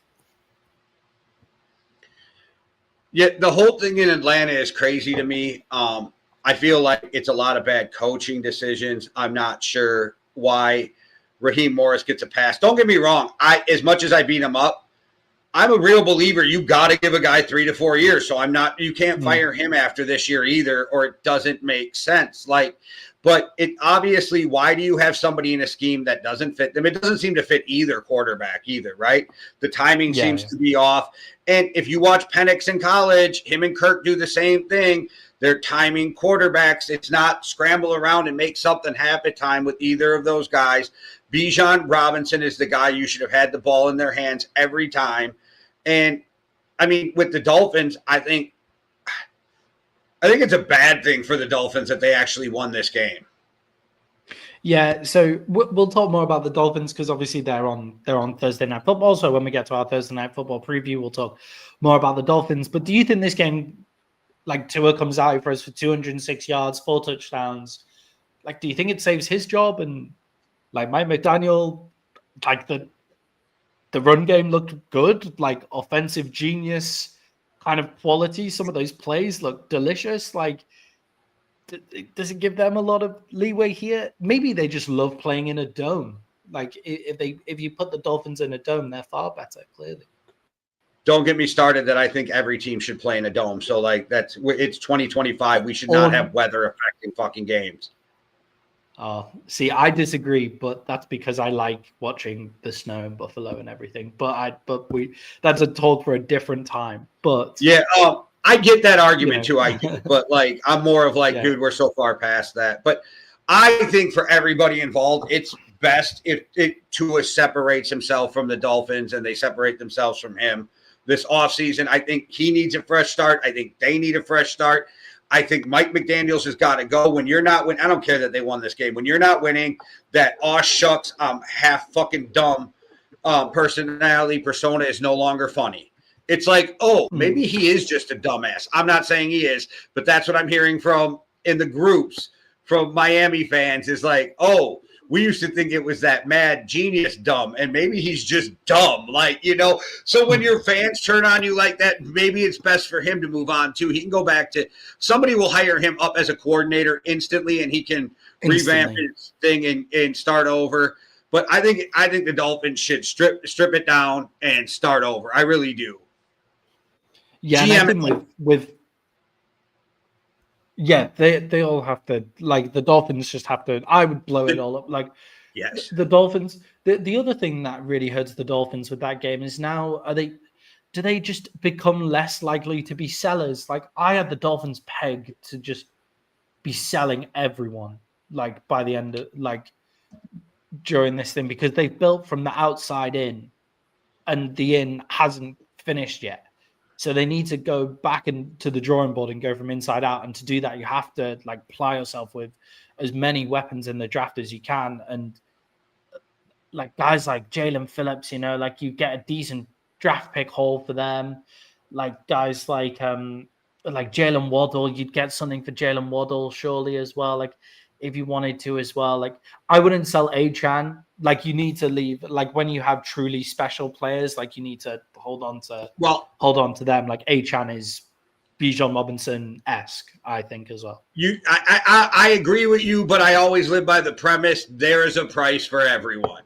Yeah, the whole thing in Atlanta is crazy to me. I feel like it's a lot of bad coaching decisions. I'm not sure why Raheem Morris gets a pass. Don't get me wrong. As much as I beat him up, I'm a real believer you got to give a guy 3 to 4 years. So you can't fire him after this year either, or it doesn't make sense. But it obviously, why do you have somebody in a scheme that doesn't fit them? It doesn't seem to fit either quarterback either, right? The timing seems to be off. And if you watch Penix in college, him and Kirk do the same thing. They're timing quarterbacks. It's not scramble around and make something happen time with either of those guys. Bijan Robinson is the guy you should have had the ball in their hands every time. And I mean, with the Dolphins, I think it's a bad thing for the Dolphins that they actually won this game. Yeah, so we'll talk more about the Dolphins because obviously they're on Thursday Night Football. So when we get to our Thursday Night Football preview, we'll talk more about the Dolphins. But do you think this game, like Tua comes out for us for 206 yards, 4 touchdowns, like do you think it saves his job? And like Mike McDaniel, like the run game looked good, like offensive genius kind of quality. Some of those plays look delicious. Like, does it give them a lot of leeway here? Maybe they just love playing in a dome. Like if you put the Dolphins in a dome, they're far better, clearly. Don't get me started that I think every team should play in a dome. So like it's 2025. We should not have weather affecting fucking games. See, I disagree, but that's because I like watching the snow in Buffalo and everything. That's a talk for a different time. But yeah, I get that argument too. I do, but like I'm more of like, dude, we're so far past that. But I think for everybody involved, it's best if Tua separates himself from the Dolphins and they separate themselves from him this offseason. I think he needs a fresh start. I think they need a fresh start. I think Mike McDaniels has got to go. When you're not winning, I don't care that they won this game. When you're not winning, that shucks, half fucking dumb persona is no longer funny. It's like, maybe he is just a dumbass. I'm not saying he is, but that's what I'm hearing from in the groups from Miami fans is like, we used to think it was that mad genius dumb, and maybe he's just dumb. Like, so when your fans turn on you like that, maybe it's best for him to move on too. He can go back to somebody will hire him up as a coordinator instantly, and he can revamp his thing and start over. But I think the Dolphins should strip it down and start over. I really do. Yeah, and I think they all have to, like, the Dolphins just have to, I would blow it all up. Like, yes, the Dolphins, the other thing that really hurts the Dolphins with that game is now, do they just become less likely to be sellers? Like, I had the Dolphins pegged to just be selling everyone, like, by the end of, like, during this thing, because they built from the outside in, and the in hasn't finished yet. So they need to go back into the drawing board and go from inside out. And to do that, you have to like ply yourself with as many weapons in the draft as you can. And like guys like Jalen Phillips, like you get a decent draft pick haul for them. Like guys like Jalen Waddle, you'd get something for Jalen Waddle surely as well. Like if you wanted to as well. Like I wouldn't sell Achan. Like you need to leave. Like when you have truly special players, like you need to hold on to them. Like Achan is Bijan Robinson-esque, I think, as well. I agree with you, but I always live by the premise there is a price for everyone.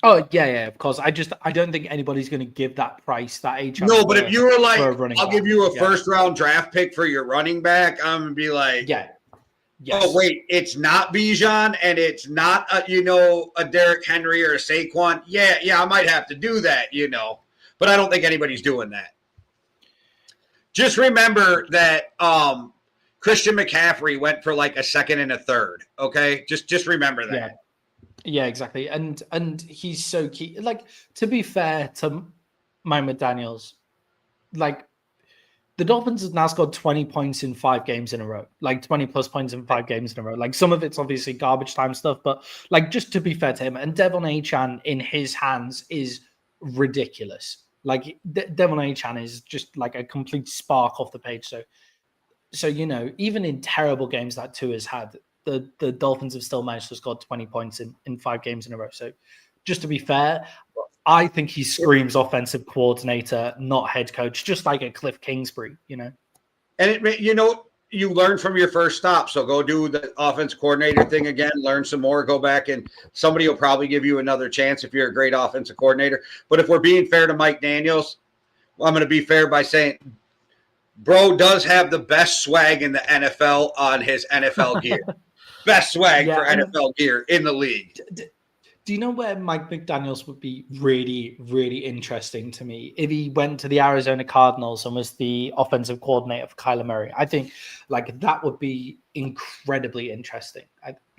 Oh yeah, of course. I don't think anybody's going to give that price that Achan. No, but if you were like, I'll give you a first round draft pick for your running back, I'm gonna be like, yes. Oh wait, it's not Bijan and it's not a Derrick Henry or a Saquon. Yeah, I might have to do that, but I don't think anybody's doing that. Just remember that Christian McCaffrey went for like a second and a third. Okay, just remember that. Yeah, exactly. And he's so key. Like to be fair to Mike McDaniels, like the Dolphins have now scored 20 points in 5 games in a row, like 20 plus points in 5 games in a row. Like some of it's obviously garbage time stuff, but like just to be fair to him, and Devon Achan in his hands is ridiculous. Like Devon Achan is just like a complete spark off the page. So even in terrible games that Tua has had, the Dolphins have still managed to score 20 points in 5 games in a row. So just to be fair, I think he screams offensive coordinator, not head coach, just like a Cliff Kingsbury, And you learn from your first stop. So go do the offense coordinator thing again, learn some more, go back, and somebody will probably give you another chance if you're a great offensive coordinator. But if we're being fair to Mike Daniels, I'm going to be fair by saying bro does have the best swag in the NFL on his NFL gear. Best swag for NFL gear in the league. Do you know where Mike McDaniels would be really, really interesting to me? If he went to the Arizona Cardinals and was the offensive coordinator for Kyler Murray. I think that would be incredibly interesting.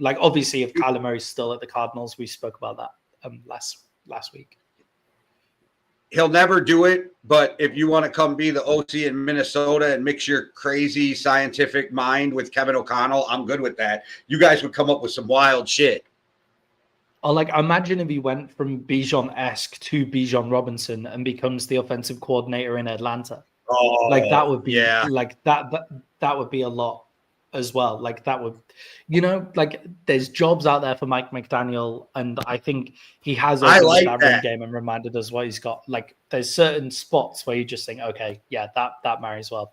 Obviously, if Kyler Murray's still at the Cardinals, we spoke about that last week. He'll never do it, but if you want to come be the OC in Minnesota and mix your crazy scientific mind with Kevin O'Connell, I'm good with that. You guys would come up with some wild shit. Or imagine if he went from Bijan-esque to Bijan Robinson and becomes the offensive coordinator in Atlanta. Oh, that would be that would be a lot as well. That would, there's jobs out there for Mike McDaniel, and I think he has opened that run game and reminded us what he's got. There's certain spots where you just think, okay, yeah, that marries well.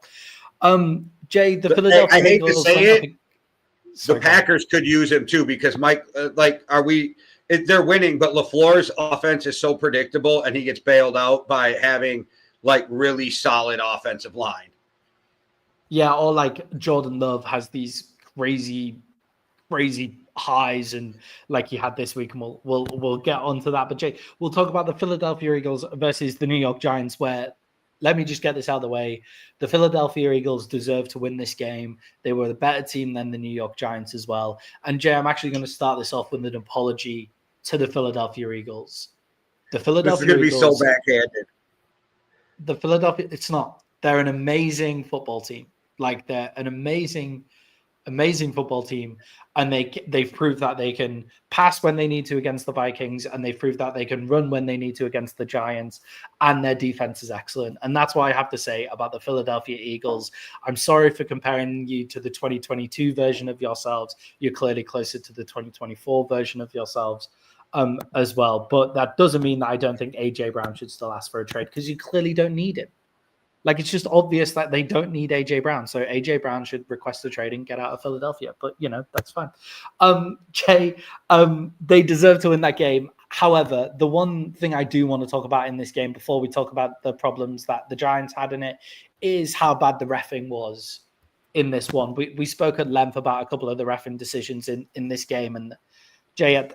Jay, the Philadelphia I hate Eagles, to say it, the Packers could use him too because Mike, they're winning, but LaFleur's offense is so predictable, and he gets bailed out by having really solid offensive line. Yeah, or Jordan Love has these crazy highs, and he had this week, and we'll get onto that. But Jay, we'll talk about the Philadelphia Eagles versus the New York Giants, where, let me just get this out of the way. The Philadelphia Eagles deserve to win this game. They were the better team than the New York Giants as well. And Jay, I'm actually going to start this off with an apology to the Philadelphia Eagles. This is going to be so backhanded. The Philadelphia, it's not. They're an amazing football team. They're an amazing football team, and they've proved that they can pass when they need to against the Vikings, and they've proved that they can run when they need to against the Giants, and their defense is excellent. And that's what I have to say about the Philadelphia Eagles. I'm sorry for comparing you to the 2022 version of yourselves. You're clearly closer to the 2024 version of yourselves as well. But that doesn't mean that I don't think A.J. Brown should still ask for a trade, because you clearly don't need him. It's just obvious that they don't need A.J. Brown. So A.J. Brown should request a trade and get out of Philadelphia. But, that's fine. Jay, they deserve to win that game. However, the one thing I do want to talk about in this game before we talk about the problems that the Giants had in it is how bad the reffing was in this one. We spoke at length about a couple of the reffing decisions in this game. And Jay,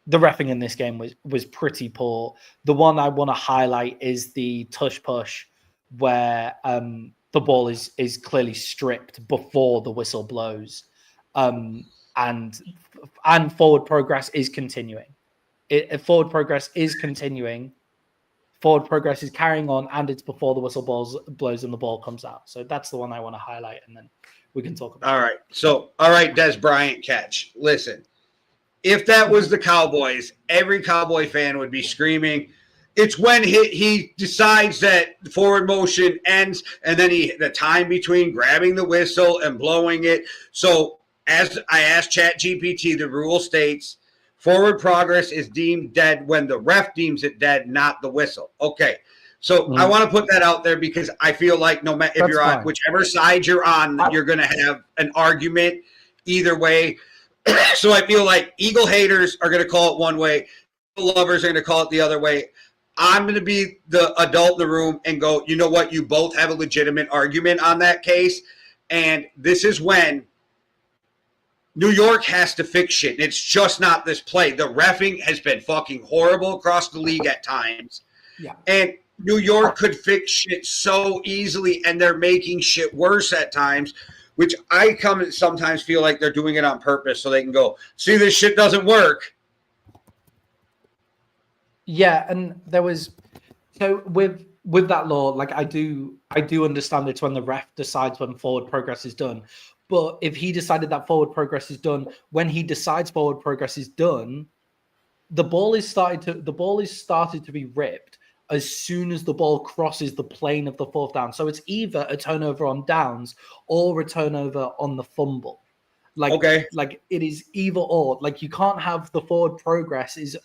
the reffing in this game was pretty poor. The one I want to highlight is the tush push, where the ball is clearly stripped before the whistle blows, and forward progress is continuing. Forward progress is continuing. Forward progress is carrying on, and it's before the whistle blows and the ball comes out. So that's the one I want to highlight, and then we can talk about it. All right, Des Bryant catch. Listen. If that was the Cowboys, every Cowboy fan would be screaming. It's when he decides that forward motion ends, and then the time between grabbing the whistle and blowing it. So as I asked ChatGPT, the rule states forward progress is deemed dead when the ref deems it dead, not the whistle. Okay. So I want to put that out there because I feel like no matter if you're on whichever side you're on, you're going to have an argument either way. So I feel like Eagle haters are going to call it one way. Eagle lovers are going to call it the other way. I'm going to be the adult in the room and go, you know what? You both have a legitimate argument on that case. And this is when New York has to fix shit. It's just not this play. The reffing has been fucking horrible across the league at times. Yeah. And New York could fix shit so easily, and they're making shit worse at times, which I sometimes feel like they're doing it on purpose so they can go, see, this shit doesn't work. Yeah, and there was with that law, I do understand it's when the ref decides when forward progress is done. But if he decided that forward progress is done, when he decides forward progress is done, the ball is started to be ripped as soon as the ball crosses the plane of the fourth down. So it's either a turnover on downs or a turnover on the fumble. It is either or. You can't have the forward progress is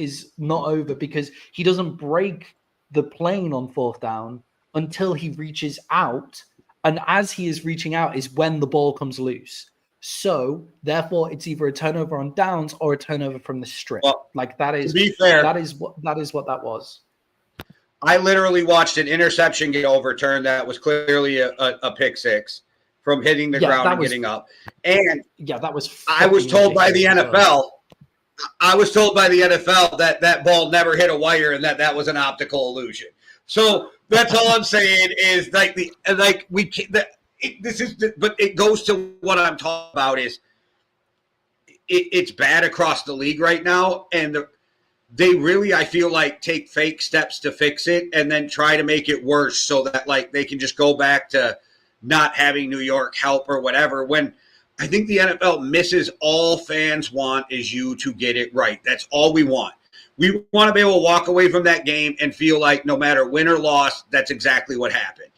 is not over because he doesn't break the plane on 4th down until he reaches out. And as he is reaching out is when the ball comes loose. So therefore it's either a turnover on downs or a turnover from the strip. Well, like that is, to be fair, that is what that was. I literally watched an interception get overturned that was clearly a pick six from hitting the ground and getting up. And that was. I was told by the NFL. I was told by the NFL that ball never hit a wire and that was an optical illusion. So that's all I'm saying is but it goes to what I'm talking about is it's bad across the league right now, and they really, I feel like, take fake steps to fix it and then try to make it worse so that like they can just go back to not having New York help or whatever. When I think the NFL misses all fans want is you to get it right. That's all we want. We want to be able to walk away from that game and feel like no matter win or loss, that's exactly what happened.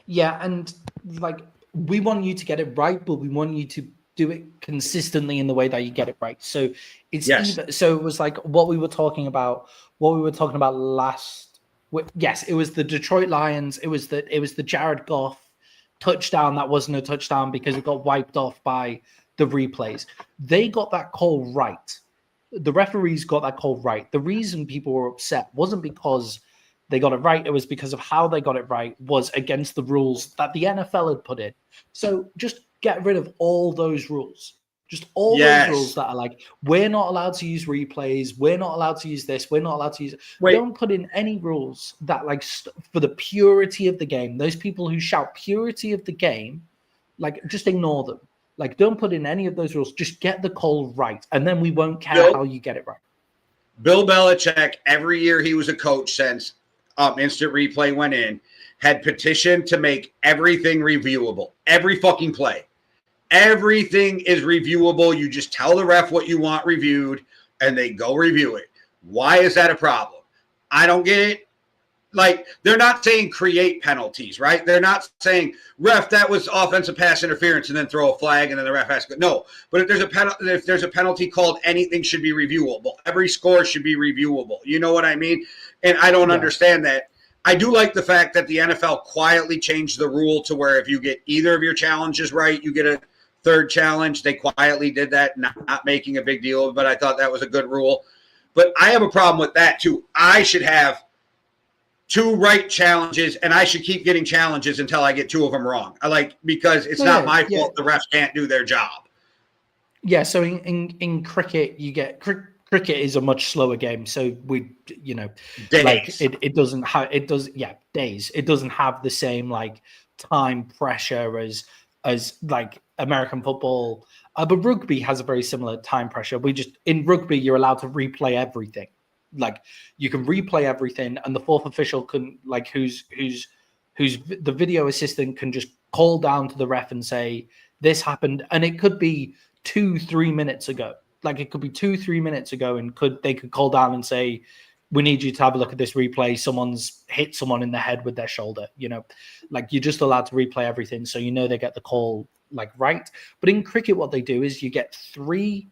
Yeah, and like we want you to get it right, but we want you to do it consistently in the way that you get it right. So it's so it was like what we were talking about last. Yes, it was the Detroit Lions. It was the Jared Goff touchdown that wasn't a touchdown because it got wiped off by the replays. They got that call right. The referees got that call right. The reason people were upset wasn't because they got it right. It was because of how they got it right was against the rules that the NFL had put in. So just get rid of all those rules. Just all those rules that are like, we're not allowed to use replays. We're not allowed to use this. We're not allowed to use... Don't put in any rules that like for the purity of the game. Those people who shout purity of the game, like just ignore them. Like don't put in any of those rules. Just get the call right. And then we won't care how you get it right. Bill Belichick, every year he was a coach since instant replay went in, had petitioned to make everything reviewable. Every fucking play. Everything is reviewable. You just tell the ref what you want reviewed, and they go review it. Why is that a problem? I don't get it. Like, they're not saying create penalties, right? They're not saying, ref, that was offensive pass interference, and then throw a flag, and then the ref has to go. No, but if there's a penalty called, anything should be reviewable. Every score should be reviewable. You know what I mean? And I don't understand that. I do like the fact that the NFL quietly changed the rule to where if you get either of your challenges right, you get a third challenge. They quietly did that, not making a big deal of it, but I thought that was a good rule. But I have a problem with that, too. I should have 2 right challenges, and I should keep getting challenges until I get 2 of them wrong. Because it's not my fault the refs can't do their job. Yeah, so in cricket, you get cricket is a much slower game, so days. Like it doesn't have days. It doesn't have the same like time pressure as like American football. But rugby has a very similar time pressure. In rugby, you're allowed to replay everything. Like you can replay everything, and the fourth official can who's the video assistant can just call down to the ref and say this happened, and it could be 2-3 minutes ago. Like it could be 2-3 minutes ago, and they could call down and say, we need you to have a look at this replay. Someone's hit someone in the head with their shoulder. Like you're just allowed to replay everything, so they get the call like right. But in cricket, what they do is you get 3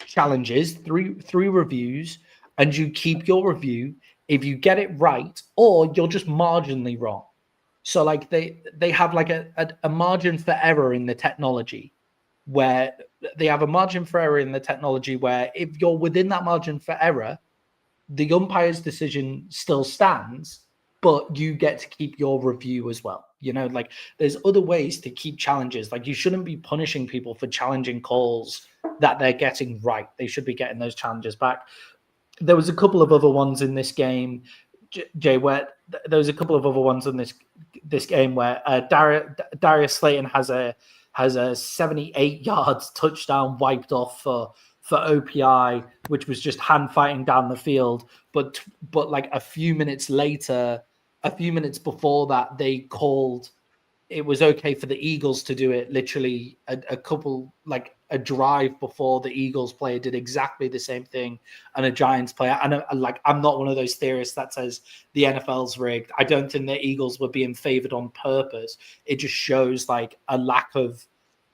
challenges, three reviews, and you keep your review if you get it right or you're just marginally wrong. So like they have like a margin for error in the technology where if you're within that margin for error, the umpire's decision still stands, but you get to keep your review as well. Like there's other ways to keep challenges. Like you shouldn't be punishing people for challenging calls that they're getting right. They should be getting those challenges back. There was a couple of other ones in this game, Jay, where there was a couple of other ones in this game where Darius Slayton has a 78 yards touchdown wiped off for OPI, which was just hand fighting down the field. But like a few minutes before that, they called it was okay for the Eagles to do it. Literally a drive before the Eagles player did exactly the same thing, and a Giants player. And I'm not one of those theorists that says the NFL's rigged. I don't think the Eagles were being favored on purpose. It just shows like a lack of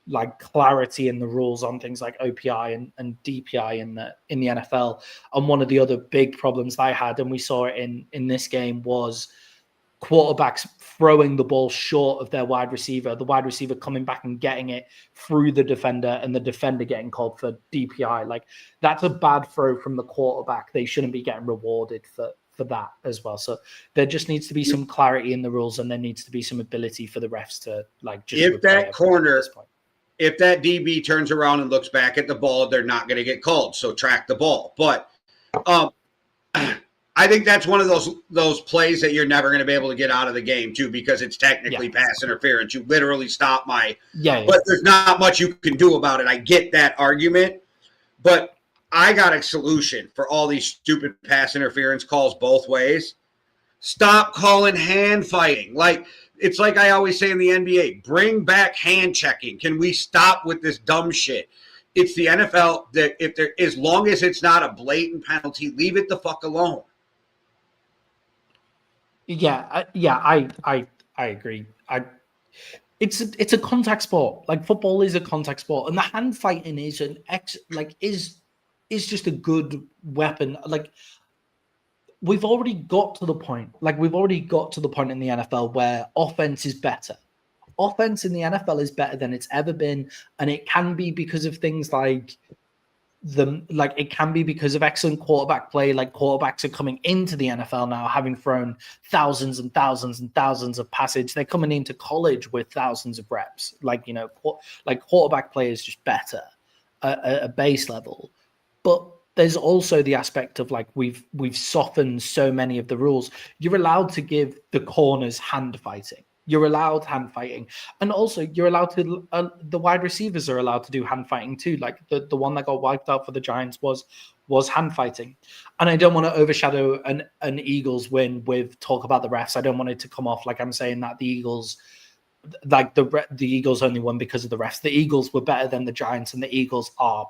like clarity in the rules on things like OPI and DPI in the NFL. And one of the other big problems that I had, and we saw it in this game, was quarterbacks throwing the ball short of their wide receiver, the wide receiver coming back and getting it through the defender, and the defender getting called for DPI. Like, that's a bad throw from the quarterback. They shouldn't be getting rewarded for that as well. So there just needs to be some clarity in the rules, and there needs to be some ability for the refs to like just if that corner, if that DB turns around and looks back at the ball, they're not going to get called. So track the ball. But I think that's one of those plays that you're never going to be able to get out of the game too, because it's technically pass interference. You literally stop but there's not much you can do about it. I get that argument, but I got a solution for all these stupid pass interference calls both ways. Stop calling hand fighting. Like, it's like I always say in the NBA, bring back hand checking. Can we stop with this dumb shit? It's the NFL that as long as it's not a blatant penalty, leave it the fuck alone. I agree. It's a contact sport. Like, football is a contact sport, and the hand fighting is is just a good weapon. Like, we've already got to the point in the NFL where offense is better. Offense in the NFL is better than it's ever been, and it can be because of things like it can be because of excellent quarterback play. Like, quarterbacks are coming into the NFL now having thrown thousands and thousands and thousands of passes. They're coming into college with thousands of reps. Like, quarterback play is just better at a base level. But there's also the aspect of, like, we've softened so many of the rules. You're allowed to give the corners hand fighting. You're allowed hand fighting. And also you're allowed to, the wide receivers are allowed to do hand fighting too. Like, the one that got wiped out for the Giants was hand fighting. And I don't want to overshadow an Eagles win with talk about the refs. I don't want it to come off like I'm saying that the Eagles, like the Eagles only won because of the refs. The Eagles were better than the Giants, and the Eagles are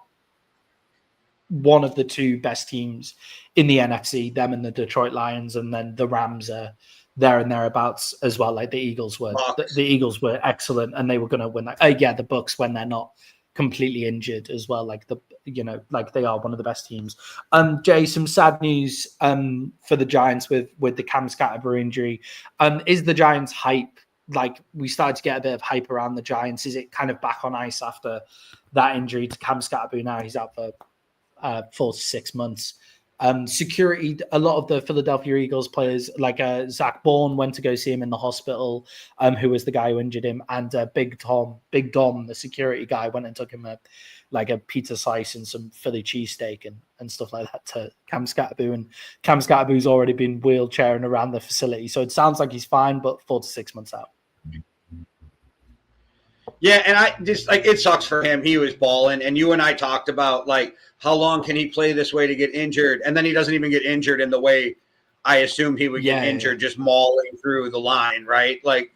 one of the two best teams in the NFC, them and the Detroit Lions, and then the Rams are there and thereabouts as well. Like, the Eagles were excellent, and they were going to win that. The Bucks, when they're not completely injured as well, like they are one of the best teams. Jay, some sad news for the Giants with the Cam Scatterbury injury. Is the Giants hype, like, we started to get a bit of hype around the Giants? Is it kind of back on ice after that injury to Cam Scatterbury? Now he's out for 4 to 6 months. Security, a lot of the Philadelphia Eagles players, like Zach Bourne, went to go see him in the hospital, who was the guy who injured him, and Big Dom, the security guy, went and took him a pizza slice and some Philly cheesesteak and stuff like that to Cam Scatterbury. And Cam Scatterbury's already been wheelchairing around the facility, so it sounds like he's fine, but 4 to 6 months out. Yeah, and I just, like, it sucks for him. He was balling, and you and I talked about, like, how long can he play this way to get injured, and then he doesn't even get injured in the way I assumed he would get injured, just mauling through the line, right? Like,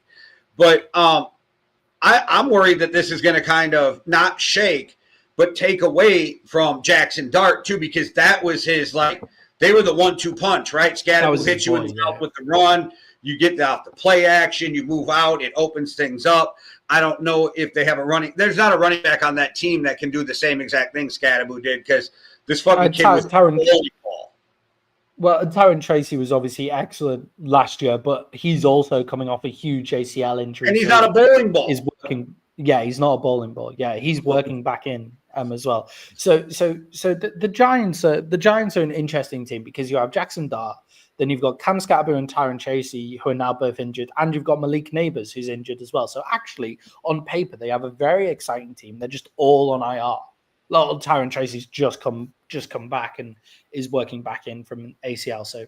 but I'm worried that this is going to kind of not shake, but take away from Jackson Dart too, because that was his, like, they were the 1-2 punch, right? Scatterbury hits you in the mouth with the run. You get out the play action, you move out, it opens things up. I don't know if they have there's not a running back on that team that can do the same exact thing Scatterbury did, because this fucking kid was volleyball. Well, Tyron Tracy was obviously excellent last year, but he's also coming off a huge ACL injury. And he's not a bowling ball. He's not a bowling ball. Yeah, he's working back in as well. So the Giants are an interesting team, because you have Jackson Dart, then you've got Cam Scatterbury and Tyron Tracy, who are now both injured, and you've got Malik Neighbors, who's injured as well. So actually, on paper, they have a very exciting team. They're just all on IR. Tyron Tracy's just come back and is working back in from an ACL. So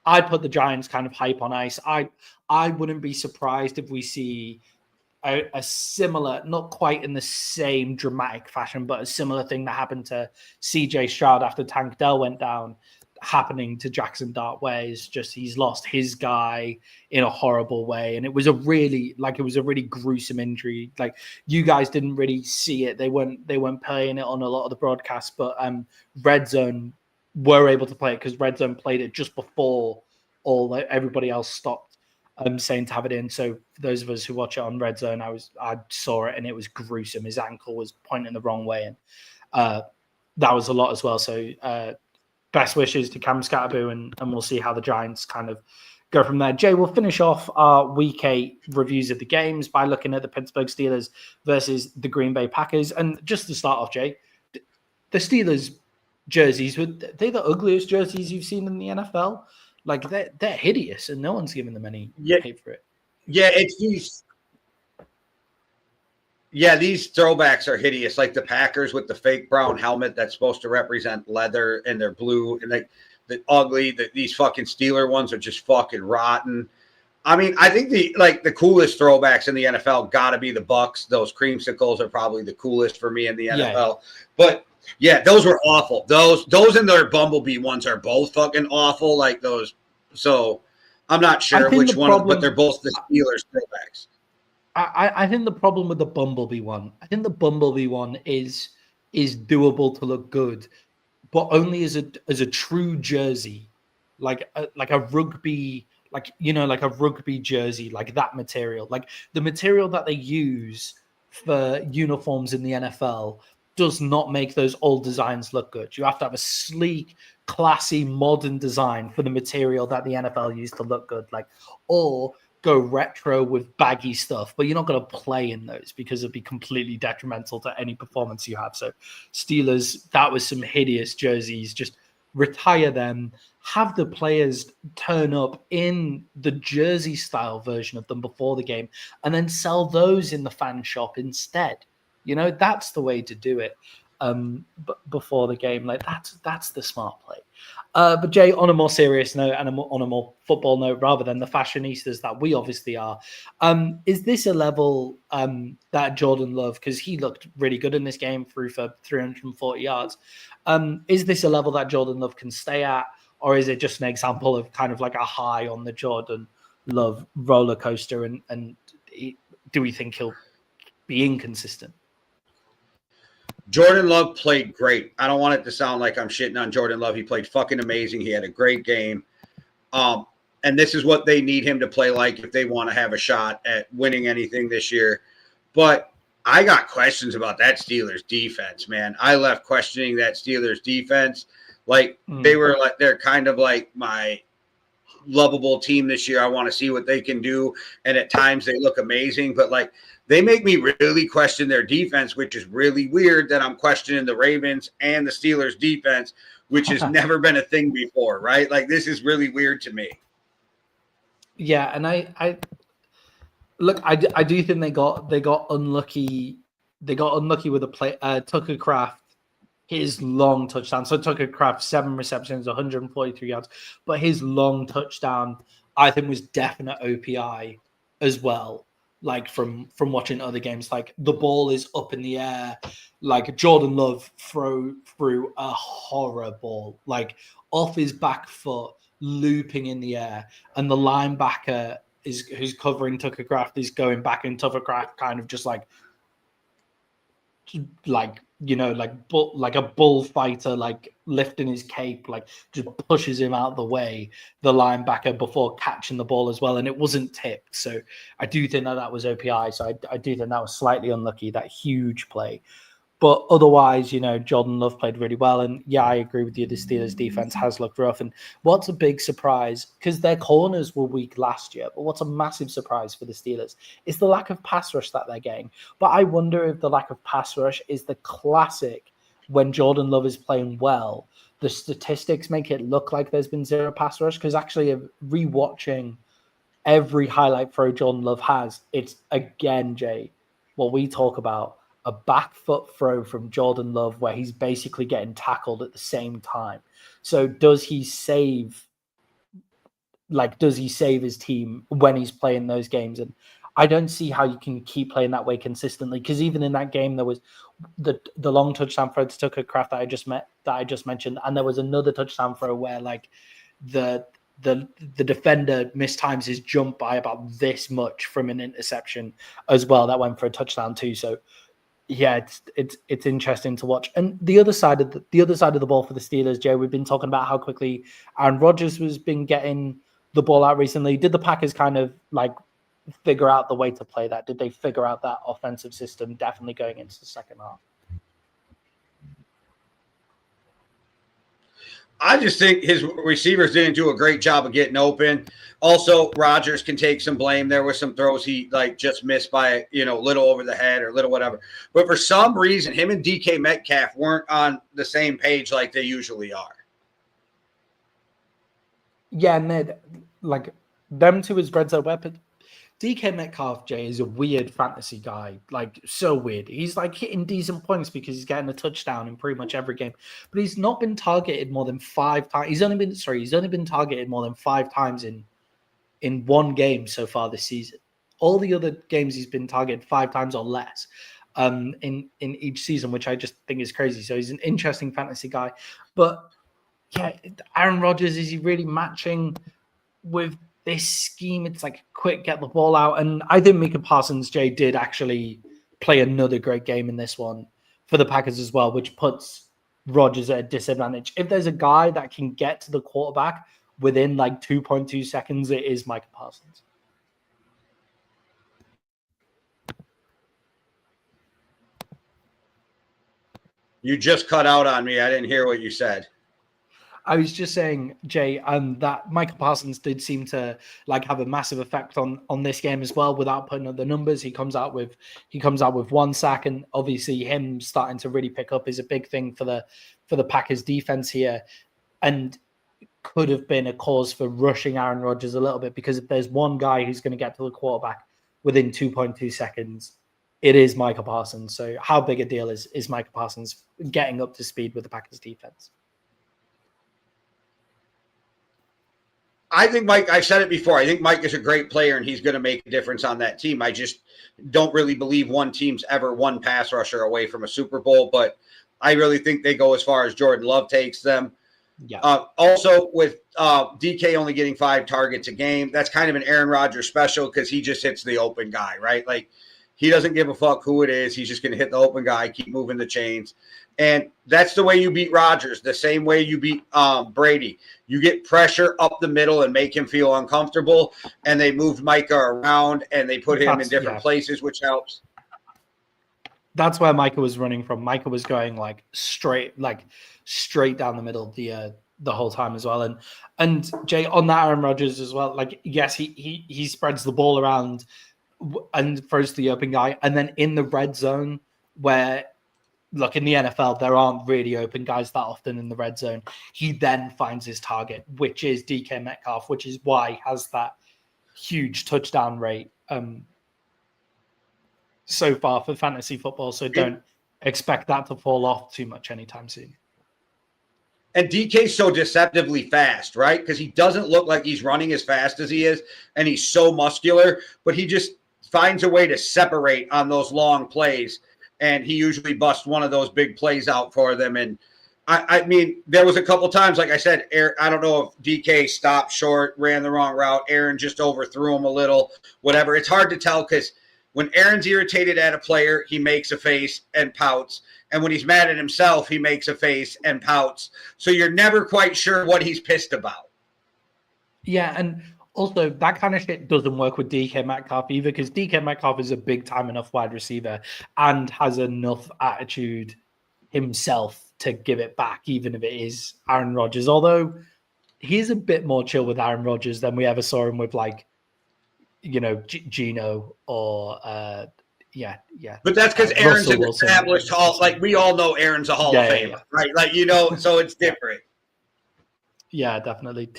I'd put the Giants kind of hype on ice. I wouldn't be surprised if we see a similar, not quite in the same dramatic fashion, but a similar thing that happened to CJ Stroud after Tank Dell went down, happening to Jackson Dart, where he's lost his guy in a horrible way. And it was a really gruesome injury. Like, you guys didn't really see it. They weren't playing it on a lot of the broadcasts, but Red Zone were able to play it because Red Zone played it just before everybody else stopped. saying to have it in. So for those of us who watch it on Red Zone, I saw it and it was gruesome. His ankle was pointing the wrong way, and that was a lot as well. So best wishes to Cam Scatterboo, and we'll see how the Giants kind of go from there. Jay, we'll finish off our Week 8 reviews of the games by looking at the Pittsburgh Steelers versus the Green Bay Packers. And just to start off, Jay, the Steelers jerseys, they're the ugliest jerseys you've seen in the NFL. Like, they're hideous, and no one's giving them any hate for it. Yeah, it's these. Yeah, these throwbacks are hideous. Like the Packers with the fake brown helmet that's supposed to represent leather, and they're blue, and the ugly. These fucking Steeler ones are just fucking rotten. I mean, I think the coolest throwbacks in the NFL got to be the Bucks. Those creamsicles are probably the coolest for me in the NFL. Yeah. But yeah, those were awful. Those and their Bumblebee ones are both fucking awful. Like those. So I'm not sure which one, but they're both the Steelers throwbacks. I think the problem with the Bumblebee one, is doable to look good, but only as a true jersey, like a rugby, like a rugby jersey, like that material, like the material that they use for uniforms in the NFL does not make those old designs look good. You have to have a sleek, classy, modern design for the material that the NFL used to look good, or go retro with baggy stuff, but you're not going to play in those because it'd be completely detrimental to any performance you have. So Steelers, that was some hideous jerseys. Just retire them, have the players turn up in the jersey style version of them before the game, and then sell those in the fan shop instead. That's the way to do it. Before the game, that's the smart play. But Jay, on a more serious note and on a more football note, rather than the fashionistas that we obviously are, is this a level that Jordan Love, because he looked really good in this game, threw for 340 yards, is this a level that Jordan Love can stay at, or is it just an example of kind of like a high on the Jordan Love roller coaster, and do we think he'll be inconsistent? Jordan Love played great. I don't want it to sound like I'm shitting on Jordan Love. He played fucking amazing. He had a great game. And this is what they need him to play like if they want to have a shot at winning anything this year. But I got questions about that Steelers defense, man. I left questioning that Steelers defense. They're kind of like my lovable team this year. I want to see what they can do. And at times they look amazing, but they make me really question their defense, which is really weird that I'm questioning the Ravens and the Steelers defense, which has never been a thing before, right? This is really weird to me. Yeah, and I do think they got unlucky. They got unlucky with a play. Tucker Kraft, his long touchdown. So Tucker Kraft, 7 receptions, 143 yards, but his long touchdown, I think, was definite OPI as well. From watching other games, the ball is up in the air, Jordan Love threw a horror ball, off his back foot, looping in the air, and the linebacker who's covering Tucker Kraft is going back, and Tucker Kraft kind of just like a bullfighter, lifting his cape, just pushes him out of the way, the linebacker, before catching the ball as well. And it wasn't tipped. So I do think that was OPI. So I do think that was slightly unlucky, that huge play. But otherwise, Jordan Love played really well. And yeah, I agree with you. The Steelers defense has looked rough. And what's a big surprise, because their corners were weak last year, but what's a massive surprise for the Steelers is the lack of pass rush that they're getting. But I wonder if the lack of pass rush is the classic when Jordan Love is playing well. The statistics make it look like there's been zero pass rush, because actually rewatching every highlight throw Jordan Love has, it's, again, Jay, what we talk about, a back foot throw from Jordan Love where he's basically getting tackled at the same time. So does he save his team when he's playing those games? And I don't see how you can keep playing that way consistently, because even in that game, there was the long touchdown throw to Tucker Kraft that I just mentioned, and there was another touchdown throw where the defender mistimes his jump by about this much from an interception as well. That went for a touchdown too. So yeah, it's interesting to watch. And the other side of the ball for the Steelers, Joe, we've been talking about how quickly Aaron Rodgers has been getting the ball out recently. Did the Packers kind of like figure out the way to play that? Did they figure out that offensive system definitely going into the second half? I just think his receivers didn't do a great job of getting open. Also, Rodgers can take some blame. There were some throws he like just missed by, little over the head or little whatever. But for some reason, him and DK Metcalf weren't on the same page like they usually are. Yeah, Ned, like them two as red zone weapon. DK Metcalf, Jay, is a weird fantasy guy, like so weird. He's like hitting decent points because he's getting a touchdown in pretty much every game, but he's not been targeted more than 5 times. He's only been targeted more than 5 times in one game so far this season. All the other games he's been targeted 5 times or less in each season, which I just think is crazy. So he's an interesting fantasy guy, but yeah, Aaron Rodgers, is he really matching with this scheme? It's like quick, get the ball out. And I think Micah Parsons, Jay, did actually play another great game in this one for the Packers as well, which puts Rodgers at a disadvantage. If there's a guy that can get to the quarterback within like 2.2 seconds, it is Micah Parsons. You just cut out on me. I didn't hear what you said. I was just saying, Jay, that Micah Parsons did seem to like have a massive effect on this game as well. Without putting up the numbers, he comes out with 1 sack, and obviously him starting to really pick up is a big thing for the Packers defense here, and could have been a cause for rushing Aaron Rodgers a little bit, because if there's one guy who's going to get to the quarterback within 2.2 seconds, it is Micah Parsons. So how big a deal is Micah Parsons getting up to speed with the Packers defense? I think Mike, I've said it before, I think Mike is a great player and he's going to make a difference on that team. I just don't really believe one team's ever one pass rusher away from a Super Bowl, but I really think they go as far as Jordan Love takes them. Yeah. Also, with DK only getting 5 targets a game, that's kind of an Aaron Rodgers special because he just hits the open guy, right? Like, he doesn't give a fuck who it is. He's just going to hit the open guy, keep moving the chains. And that's the way you beat Rodgers, the same way you beat Brady. You get pressure up the middle and make him feel uncomfortable, and they moved Micah around, and they put him in different places, which helps. That's where Micah was running from. Micah was going like straight down the middle the whole time as well. And Jay, on that Aaron Rodgers as well, like, yes, he spreads the ball around and throws the open guy, and then in the red zone where, look, in the NFL, there aren't really open guys that often in the red zone. He then finds his target, which is DK Metcalf, which is why he has that huge touchdown rate so far for fantasy football. So don't expect that to fall off too much anytime soon. And DK's so deceptively fast, right? Because he doesn't look like he's running as fast as he is, and he's so muscular, but he just finds a way to separate on those long plays. And he usually busts one of those big plays out for them. And I mean, there was a couple times, like I said, I don't know if DK stopped short, ran the wrong route. Aaron just overthrew him a little, whatever. It's hard to tell because when Aaron's irritated at a player, he makes a face and pouts. And when he's mad at himself, he makes a face and pouts. So you're never quite sure what he's pissed about. Yeah, and also, that kind of shit doesn't work with DK Metcalf either, because DK Metcalf is a big-time enough wide receiver and has enough attitude himself to give it back, even if it is Aaron Rodgers. Although he's a bit more chill with Aaron Rodgers than we ever saw him with, like, Gino or yeah. But that's because Aaron's an established Hall. Like, we all know Aaron's a Hall of Famer, right? Like, so it's different. Yeah, definitely.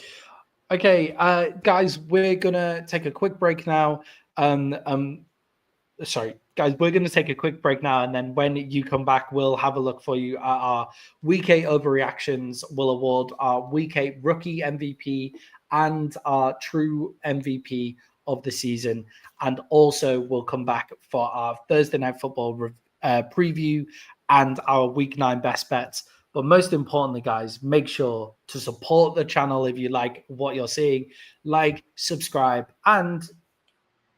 Okay, guys, we're gonna take a quick break now. Sorry, guys, we're gonna take a quick break now, and then when you come back, we'll have a look for you at our Week 8 overreactions. We'll award our Week 8 rookie MVP and our true MVP of the season, and also we'll come back for our Thursday Night Football preview and our Week 9 best bets. But most importantly, guys, make sure to support the channel if you like what you're seeing. Like, subscribe, and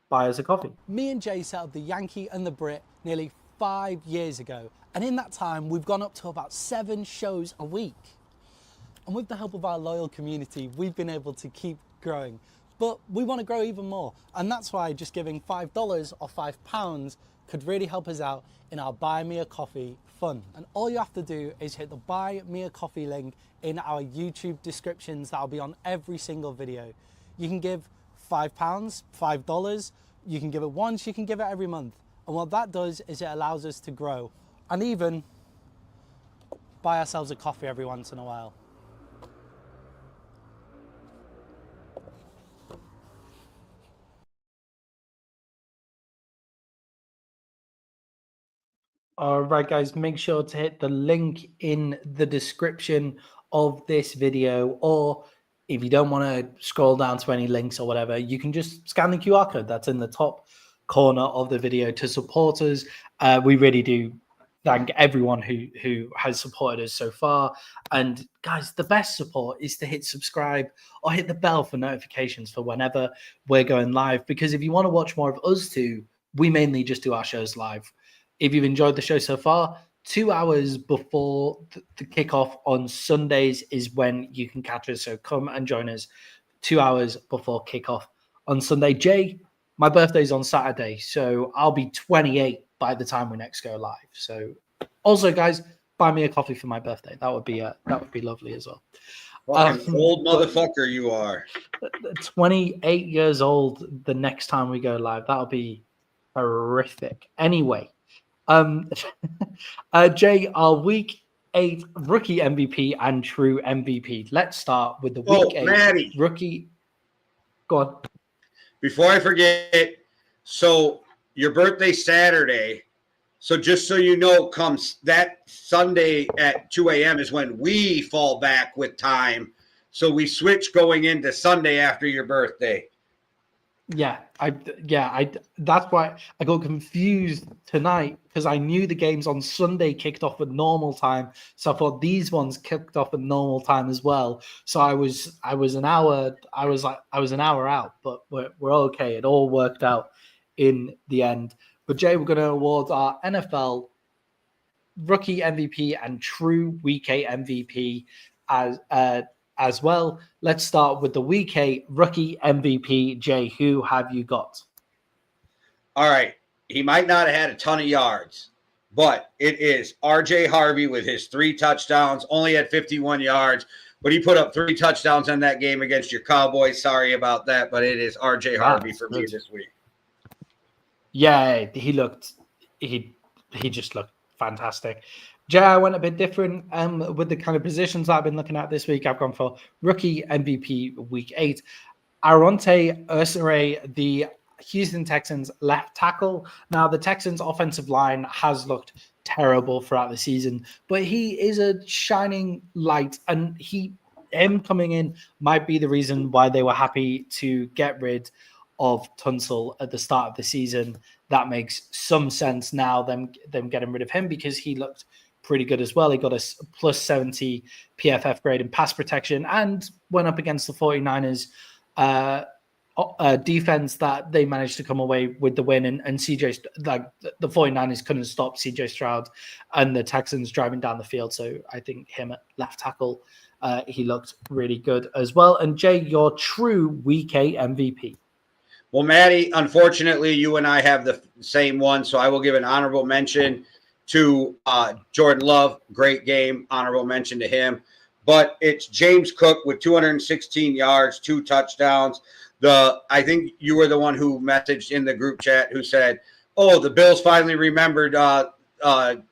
buy us a coffee. Me and Jay set up the Yankee and the Brit nearly 5 years ago. And in that time, we've gone up to about 7 shows a week. And with the help of our loyal community, we've been able to keep growing. But we want to grow even more. And that's why just giving $5 or £5 could really help us out in our Buy Me a Coffee fund. And all you have to do is hit the Buy Me a Coffee link in our YouTube descriptions that'll be on every single video. You can give £5, $5, you can give it once, you can give it every month. And what that does is it allows us to grow and even buy ourselves a coffee every once in a while. All right, guys, make sure to hit the link in the description of this video, or if you don't want to scroll down to any links or whatever, you can just scan the QR code that's in the top corner of the video to support us. We really do thank everyone who has supported us so far. And guys, the best support is to hit subscribe or hit the bell for notifications for whenever we're going live, because if you want to watch more of us two, we mainly just do our shows live. If you've enjoyed the show so far, 2 hours before the kickoff on Sundays is when you can catch us. So come and join us 2 hours before kickoff on Sunday. Jay, my birthday's on Saturday, so I'll be 28 by the time we next go live. So also, guys, buy me a coffee for my birthday. That would be lovely as well. Fucking old motherfucker you are. 28 years old the next time we go live. That'll be horrific. Anyway. Jay, our week 8 rookie MVP and true MVP. Let's start with the week 8 Maddie. Rookie. Go on. Before I forget, so your birthday Saturday. So just so you know, comes that Sunday at 2 a.m. is when we fall back with time. So we switch going into Sunday after your birthday. Yeah, that's why I got confused tonight, because I knew the games on Sunday kicked off at normal time, so I thought these ones kicked off at normal time as well. So I was an hour out, but we're okay. It all worked out in the end. But Jay, we're going to award our NFL rookie MVP and true Week 8 MVP as well. Let's start with the Week 8 rookie MVP. Jay, who have you got? All right. He might not have had a ton of yards, but it is RJ Harvey with his 3 touchdowns, only had 51 yards, but he put up 3 touchdowns in that game against your Cowboys. Sorry about that, but it is RJ Harvey for me this week. Yeah, he just looked fantastic. Jay, I went a bit different with the kind of positions I've been looking at this week. I've gone for rookie MVP Week 8. Aronte Ursere, the Houston Texans left tackle. Now, the Texans offensive line has looked terrible throughout the season, but he is a shining light, and him coming in might be the reason why they were happy to get rid of Tunsil at the start of the season. That makes some sense now, them getting rid of him, because he looked pretty good as well. He got a plus 70 PFF grade in pass protection and went up against the 49ers defense that they managed to come away with the win. And CJ, like the 49ers couldn't stop CJ Stroud and the Texans driving down the field. So I think him at left tackle, he looked really good as well. And Jay, your true Week 8 MVP. Well, Maddie, unfortunately, you and I have the same one, so I will give an honorable mention to Jordan Love. Great game, honorable mention to him. But it's James Cook with 216 yards, 2 touchdowns. I think you were the one who messaged in the group chat who said, "Oh, the Bills finally remembered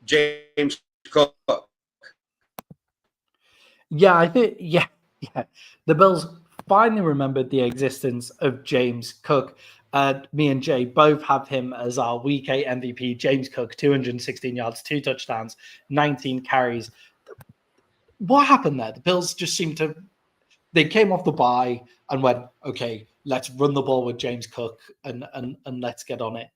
James Cook." Yeah, I think the Bills finally remembered the existence of James Cook. Me and Jay both have him as our Week 8 MVP. James Cook, 216 yards, 2 touchdowns, 19 carries. What happened there? The Bills just seemed to... They came off the bye and went, okay, let's run the ball with James Cook and let's get on it.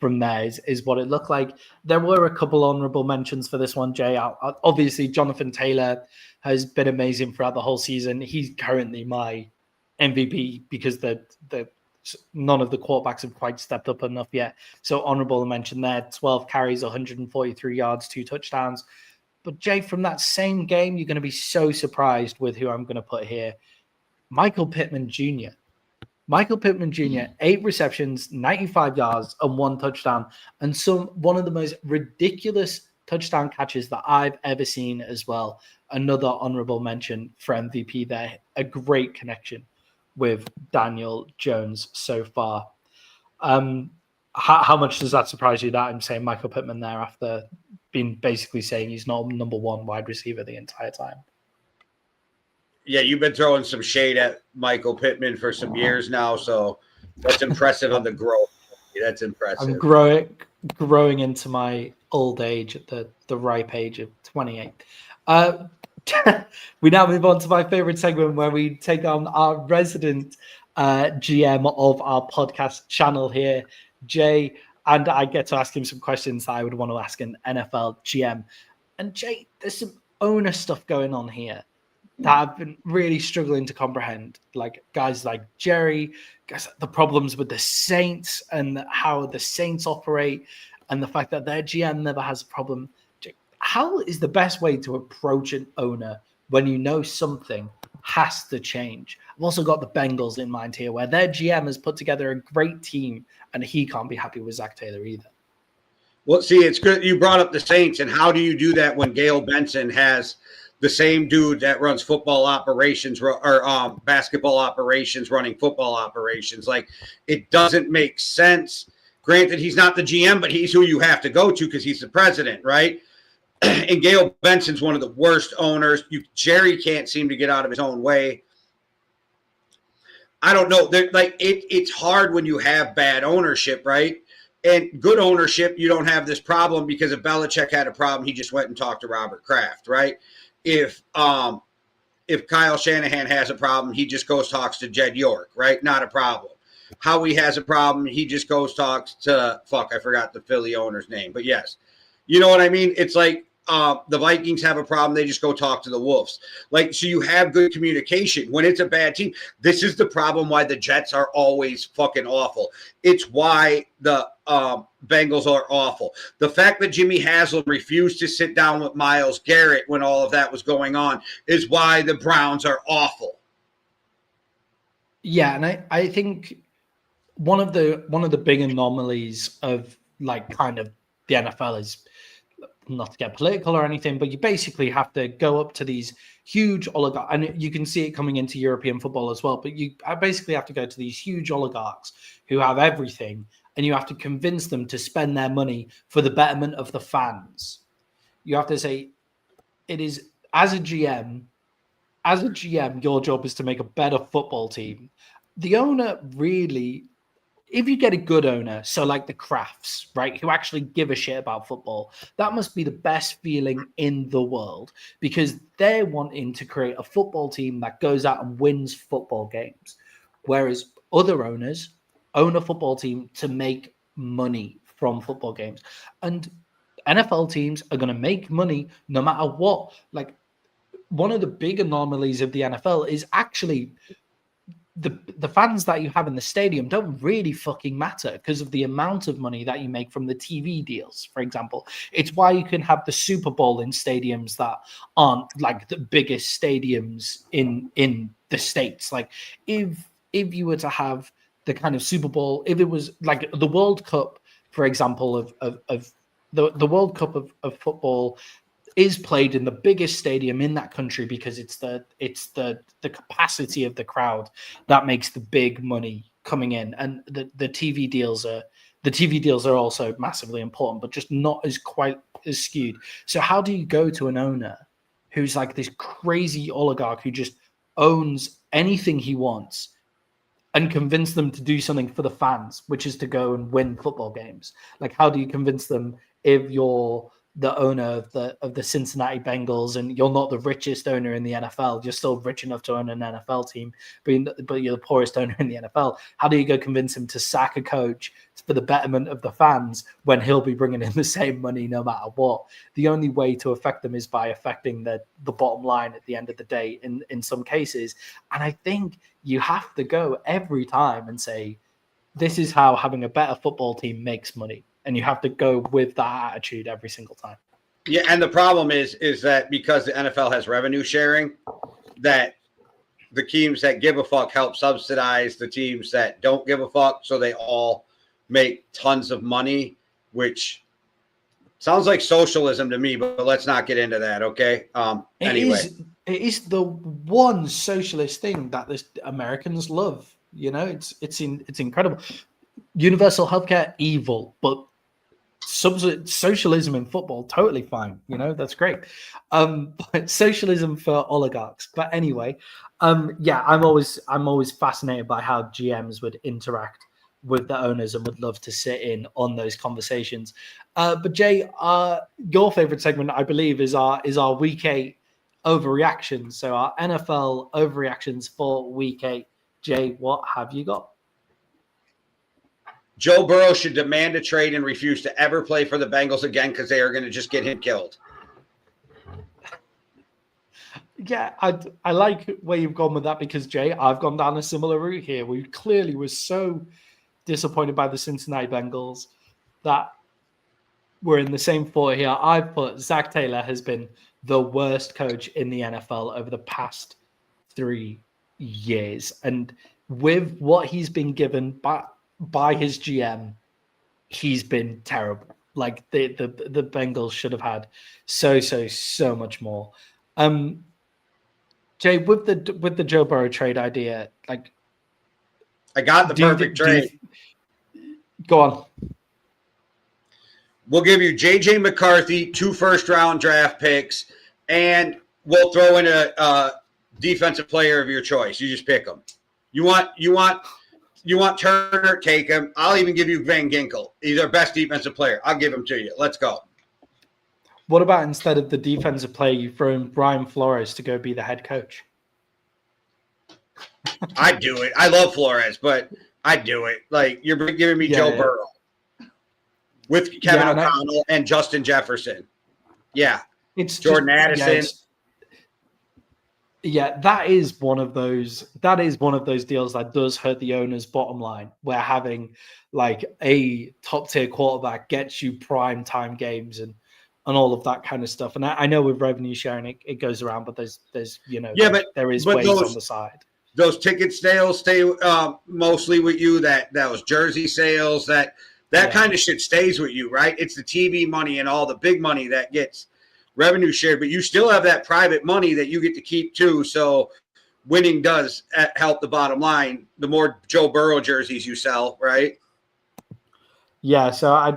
From there is what it looked like. There were a couple honorable mentions for this one, Jay. Obviously, Jonathan Taylor has been amazing throughout the whole season. He's currently my MVP because none of the quarterbacks have quite stepped up enough yet. So honorable mention there. 12 carries, 143 yards, 2 touchdowns. But Jay, from that same game, you're going to be so surprised with who I'm going to put here. Michael Pittman Jr. Michael Pittman Jr., 8 receptions, 95 yards, and 1 touchdown, and one of the most ridiculous touchdown catches that I've ever seen as well. Another honorable mention for MVP there. A great connection with Daniel Jones so far. How much does that surprise you that I'm saying Michael Pittman there after being basically saying he's not number 1 wide receiver the entire time? Yeah, you've been throwing some shade at Michael Pittman for some years now, so that's impressive on the growth. That's impressive. I'm growing into my old age at the ripe age of 28. We now move on to my favorite segment where we take on our resident GM of our podcast channel here, Jay, and I get to ask him some questions that I would want to ask an NFL GM. And Jay, there's some owner stuff going on here that I've been really struggling to comprehend. Like guys like Jerry, the problems with the Saints and how the Saints operate, and the fact that their GM never has a problem. How is the best way to approach an owner when you know something has to change? I've also got the Bengals in mind here, where their GM has put together a great team, and he can't be happy with Zac Taylor either. Well, see, it's good you brought up the Saints, and how do you do that when Gail Benson has the same dude that runs football operations or basketball operations running football operations? Like, it doesn't make sense. Granted, he's not the GM, but he's who you have to go to because he's the president, right? And Gail Benson's one of the worst owners. Jerry can't seem to get out of his own way. I don't know. It's hard when you have bad ownership, right? And good ownership, you don't have this problem because if Belichick had a problem, he just went and talked to Robert Kraft, right? If Kyle Shanahan has a problem, he just goes talks to Jed York, right? Not a problem. Howie has a problem, he just goes talks to I forgot the Philly owner's name, but yes, you know what I mean. It's like the Vikings have a problem, they just go talk to the Wolves. Like, so you have good communication when it's a bad team. This is the problem why the Jets are always fucking awful. It's why the Bengals are awful. The fact that Jimmy Haslam refused to sit down with Myles Garrett when all of that was going on is why the Browns are awful. Yeah, and I think one of the big anomalies of like kind of the NFL is, not to get political or anything, but you basically have to go up to these huge oligarchs, and you can see it coming into European football as well, but you basically have to go to these huge oligarchs who have everything, and you have to convince them to spend their money for the betterment of the fans. You have to say, it is, as a GM, your job is to make a better football team. The owner really, if you get a good owner, so like the Crafts, right, who actually give a shit about football, that must be the best feeling in the world, because they're wanting to create a football team that goes out and wins football games. Whereas other owners own a football team to make money from football games. And NFL teams are going to make money no matter what. Like, one of the big anomalies of the NFL is actually the fans that you have in the stadium don't really fucking matter because of the amount of money that you make from the TV deals, for example. It's why you can have the Super Bowl in stadiums that aren't like the biggest stadiums in the States. Like, if you were to have the kind of Super Bowl, if it was like the World Cup, for example, of the World Cup of football is played in the biggest stadium in that country because it's the capacity of the crowd that makes the big money coming in, and the TV deals are also massively important, but just not as quite as skewed. So how do you go to an owner who's like this crazy oligarch who just owns anything he wants and convince them to do something for the fans, which is to go and win football games? Like, how do you convince them if you're the owner of the Cincinnati Bengals and you're not the richest owner in the NFL? You're still rich enough to own an NFL team, but you're the poorest owner in the NFL. How do you go convince him to sack a coach for the betterment of the fans when he'll be bringing in the same money no matter what? The only way to affect them is by affecting the bottom line at the end of the day in some cases. And I think you have to go every time and say, this is how having a better football team makes money. And you have to go with that attitude every single time. Yeah, and the problem is that because the NFL has revenue sharing, that the teams that give a fuck help subsidize the teams that don't give a fuck, so they all make tons of money, which sounds like socialism to me, but let's not get into that, okay? Anyway. It is the one socialist thing that the Americans love. You know, it's incredible. Universal healthcare, evil, but socialism in football, totally fine. You know, that's great. But socialism for oligarchs. But anyway, yeah, I'm always fascinated by how GMs would interact with the owners and would love to sit in on those conversations. But Jay, your favorite segment, I believe, is our Week 8 overreactions. So our NFL overreactions for Week 8. Jay, what have you got? Joe Burrow should demand a trade and refuse to ever play for the Bengals again because they are going to just get him killed. Yeah, I like where you've gone with that because, Jay, I've gone down a similar route here. We clearly were so disappointed by the Cincinnati Bengals that we're in the same foot here. I've put Zac Taylor has been the worst coach in the NFL over the past 3 years. And with what he's been given by his GM, he's been terrible. Like the Bengals should have had so much more. Jay, with the Joe Burrow trade idea, like I got the perfect trade. Go on. We'll give you J.J. McCarthy, 2 first-round draft picks, and we'll throw in a defensive player of your choice. You just pick them. You want Turner? Take him. I'll even give you Van Ginkel. He's our best defensive player. I'll give him to you. Let's go. What about instead of the defensive player, you throw in Brian Flores to go be the head coach? I'd do it. I love Flores, but I'd do it. Like, you're giving me Joe Burrow with Kevin O'Connell and Justin Jefferson. Yeah. It's Jordan Addison. Yeah, that is one of those deals that does hurt the owner's bottom line, where having like a top tier quarterback gets you prime time games and all of that kind of stuff. And I know with revenue sharing it goes around, but there's there is ways on the side. Those ticket sales stay mostly with you. That was jersey sales. That kind of shit stays with you, right? It's the TV money and all the big money that gets revenue shared, but you still have that private money that you get to keep too. So winning does help the bottom line. The more Joe Burrow jerseys you sell, right? Yeah. So I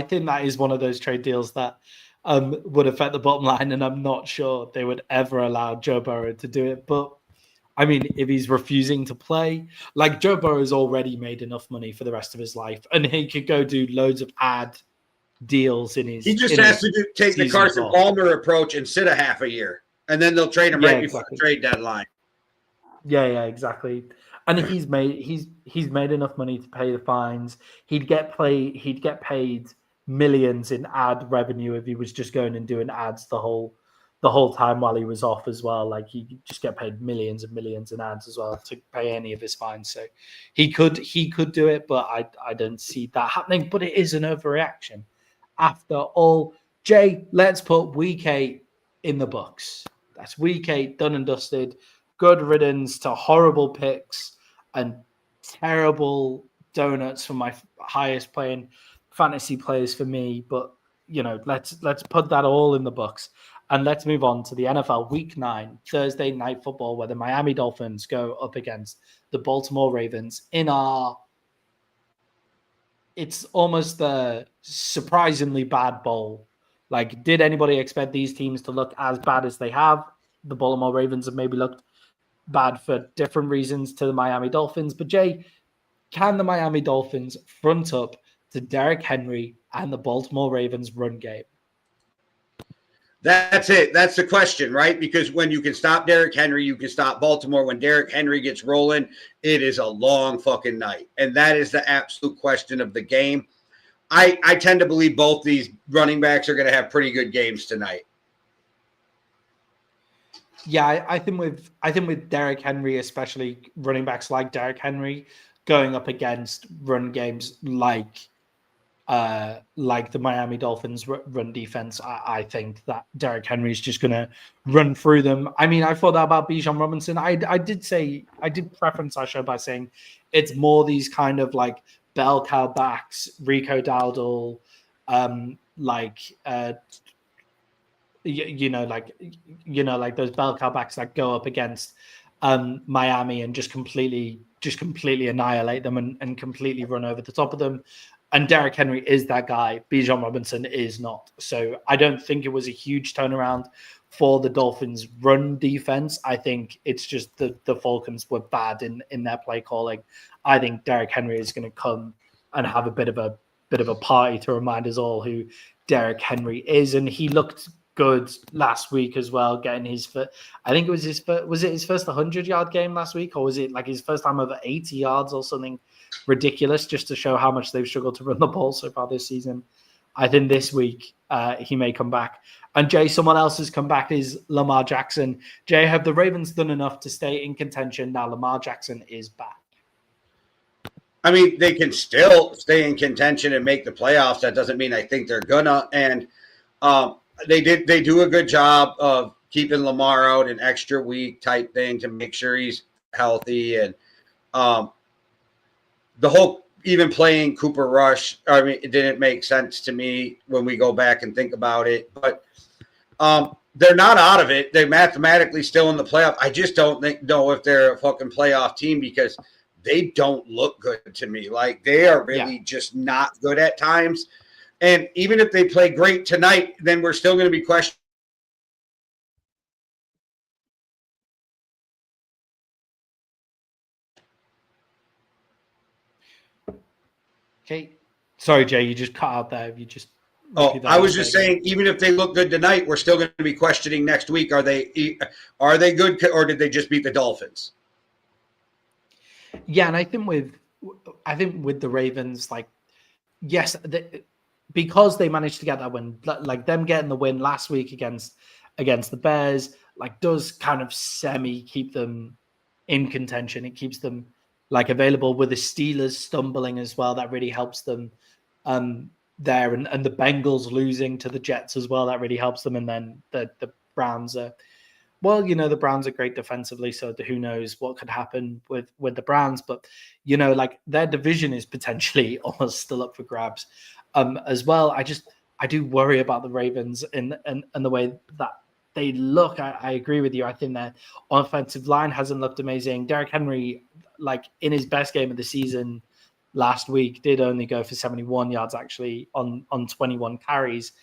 think that is one of those trade deals that would affect the bottom line, and I'm not sure they would ever allow Joe Burrow to do it. But I mean, if he's refusing to play, like Joe Burrow's already made enough money for the rest of his life, and he could go do loads of ad deals in his. He just has to take the Carson Palmer approach and sit a half a year, and then they'll trade him before the trade deadline. Yeah, exactly. And he's made enough money to pay the fines. He'd get paid millions in ad revenue if he was just going and doing ads the whole time while he was off as well. Like he just get paid millions and millions in ads as well to pay any of his fines. So he could do it, but I don't see that happening. But it is an overreaction. After all, Jay, let's put Week 8 in the books. That's Week 8 done and dusted. Good riddance to horrible picks and terrible donuts for my highest playing fantasy players for me. But let's put that all in the books. And let's move on to the NFL Week 9, Thursday Night Football, where the Miami Dolphins go up against the Baltimore Ravens it's almost the surprisingly bad bowl. Like, did anybody expect these teams to look as bad as they have? The Baltimore Ravens have maybe looked bad for different reasons to the Miami Dolphins. But Jay, can the Miami Dolphins front up to Derrick Henry and the Baltimore Ravens run game? That's it. That's the question, right? Because when you can stop Derrick Henry, you can stop Baltimore. When Derrick Henry gets rolling, it is a long fucking night. And that is the absolute question of the game. I tend to believe both these running backs are going to have pretty good games tonight. Yeah, I think with Derrick Henry, especially running backs like Derrick Henry, going up against run games like like the Miami Dolphins run defense. I think that Derrick Henry is just going to run through them. I mean, I thought that about Bijan Robinson. I did preference our show by saying it's more these kind of like bell cow backs, Rico Dowdle, like like those bell cow backs that go up against Miami and just completely annihilate them and completely run over the top of them. And Derrick Henry is that guy. Bijan Robinson is not. So I don't think it was a huge turnaround for the Dolphins' run defense. I think it's just the Falcons were bad in their play calling. I think Derrick Henry is going to come and have a bit of a party to remind us all who Derrick Henry is, and he looked good last week as well, getting his first, I think it was his first, was it his first 100-yard game last week, or was it like his first time over 80 yards or something ridiculous, just to show how much they've struggled to run the ball so far this season. I think this week he may come back. And Jay, someone else has come back is Lamar Jackson. Jay, have the Ravens done enough to stay in contention now Lamar Jackson is back? I mean, they can still stay in contention and make the playoffs. That doesn't mean I think they're gonna. And they do a good job of keeping Lamar out an extra week type thing to make sure he's healthy. And the whole even playing Cooper Rush, I mean, it didn't make sense to me when we go back and think about it. But they're not out of it. They're mathematically still in the playoff. I just don't know if they're a fucking playoff team because they don't look good to me. Like, they are really just not good at times. And even if they play great tonight, then we're still going to be questioning. Okay. Sorry, Jay, you just cut out there. You just. Oh, I was just saying, even if they look good tonight, we're still going to be questioning next week. Are they good, or did they just beat the Dolphins? Yeah, and I think with the Ravens, like, yes, because they managed to get that win, like them getting the win last week against the Bears, like, does kind of semi keep them in contention. It keeps them like available, with the Steelers stumbling as well. That really helps them there, and the Bengals losing to the Jets as well. That really helps them. And then the Browns are, well, the Browns are great defensively, so who knows what could happen with the Browns. But, like, their division is potentially almost still up for grabs as well. I do worry about the Ravens and the way that they look. I agree with you. I think their offensive line hasn't looked amazing. Derrick Henry, like, in his best game of the season last week, did only go for 71 yards actually on 21 carries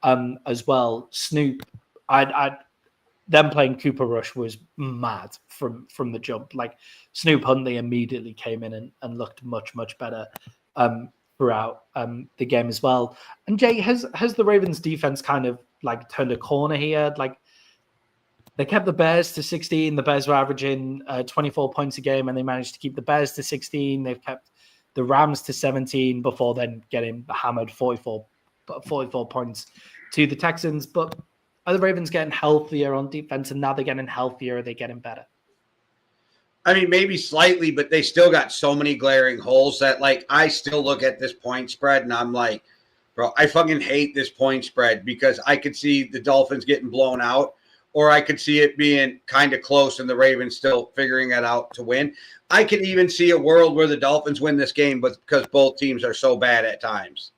as well. Snoop, them playing Cooper Rush was mad from the jump. Like, Snoop Huntley immediately came in and looked much, much better throughout the game as well. And Jay, has the Ravens defense kind of like turned a corner here? Like, they kept the Bears to 16. The Bears were averaging 24 points a game, and they managed to keep the Bears to 16. They've kept the Rams to 17 before then getting hammered 44 points to the Texans. But are the Ravens getting healthier on defense, and now they're getting healthier? Are they getting better? I mean, maybe slightly, but they still got so many glaring holes that, like, I still look at this point spread and I'm like, bro, I fucking hate this point spread, because I could see the Dolphins getting blown out, or I could see it being kind of close and the Ravens still figuring it out to win. I could even see a world where the Dolphins win this game, but because both teams are so bad at times.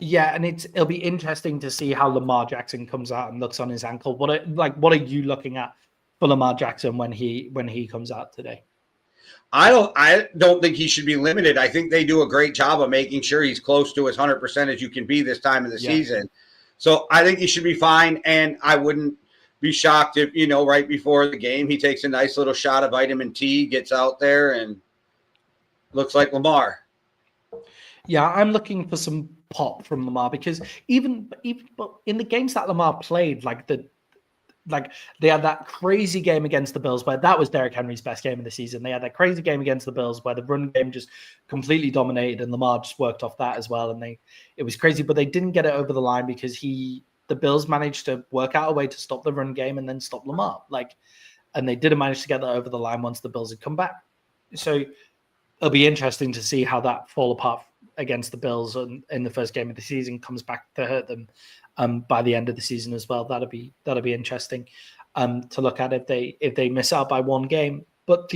Yeah, and it'll be interesting to see how Lamar Jackson comes out and looks on his ankle. What are you looking at for Lamar Jackson when he comes out today? I don't think he should be limited. I think they do a great job of making sure he's close to as 100% as you can be this time of the season. So I think he should be fine, and I wouldn't be shocked if, right before the game, he takes a nice little shot of vitamin T, gets out there, and looks like Lamar. Yeah, I'm looking for some pop from Lamar, because even in the games that Lamar played, they had that crazy game against the Bills where that was Derrick Henry's best game of the season. They had that crazy game against the Bills where the run game just completely dominated, and Lamar just worked off that as well. And it was crazy, but they didn't get it over the line because the Bills managed to work out a way to stop the run game and then stop Lamar. And they didn't manage to get that over the line once the Bills had come back. So it'll be interesting to see how that falls apart against the Bills in the first game of the season comes back to hurt them by the end of the season as well. That'll be interesting to look at if they miss out by one game. But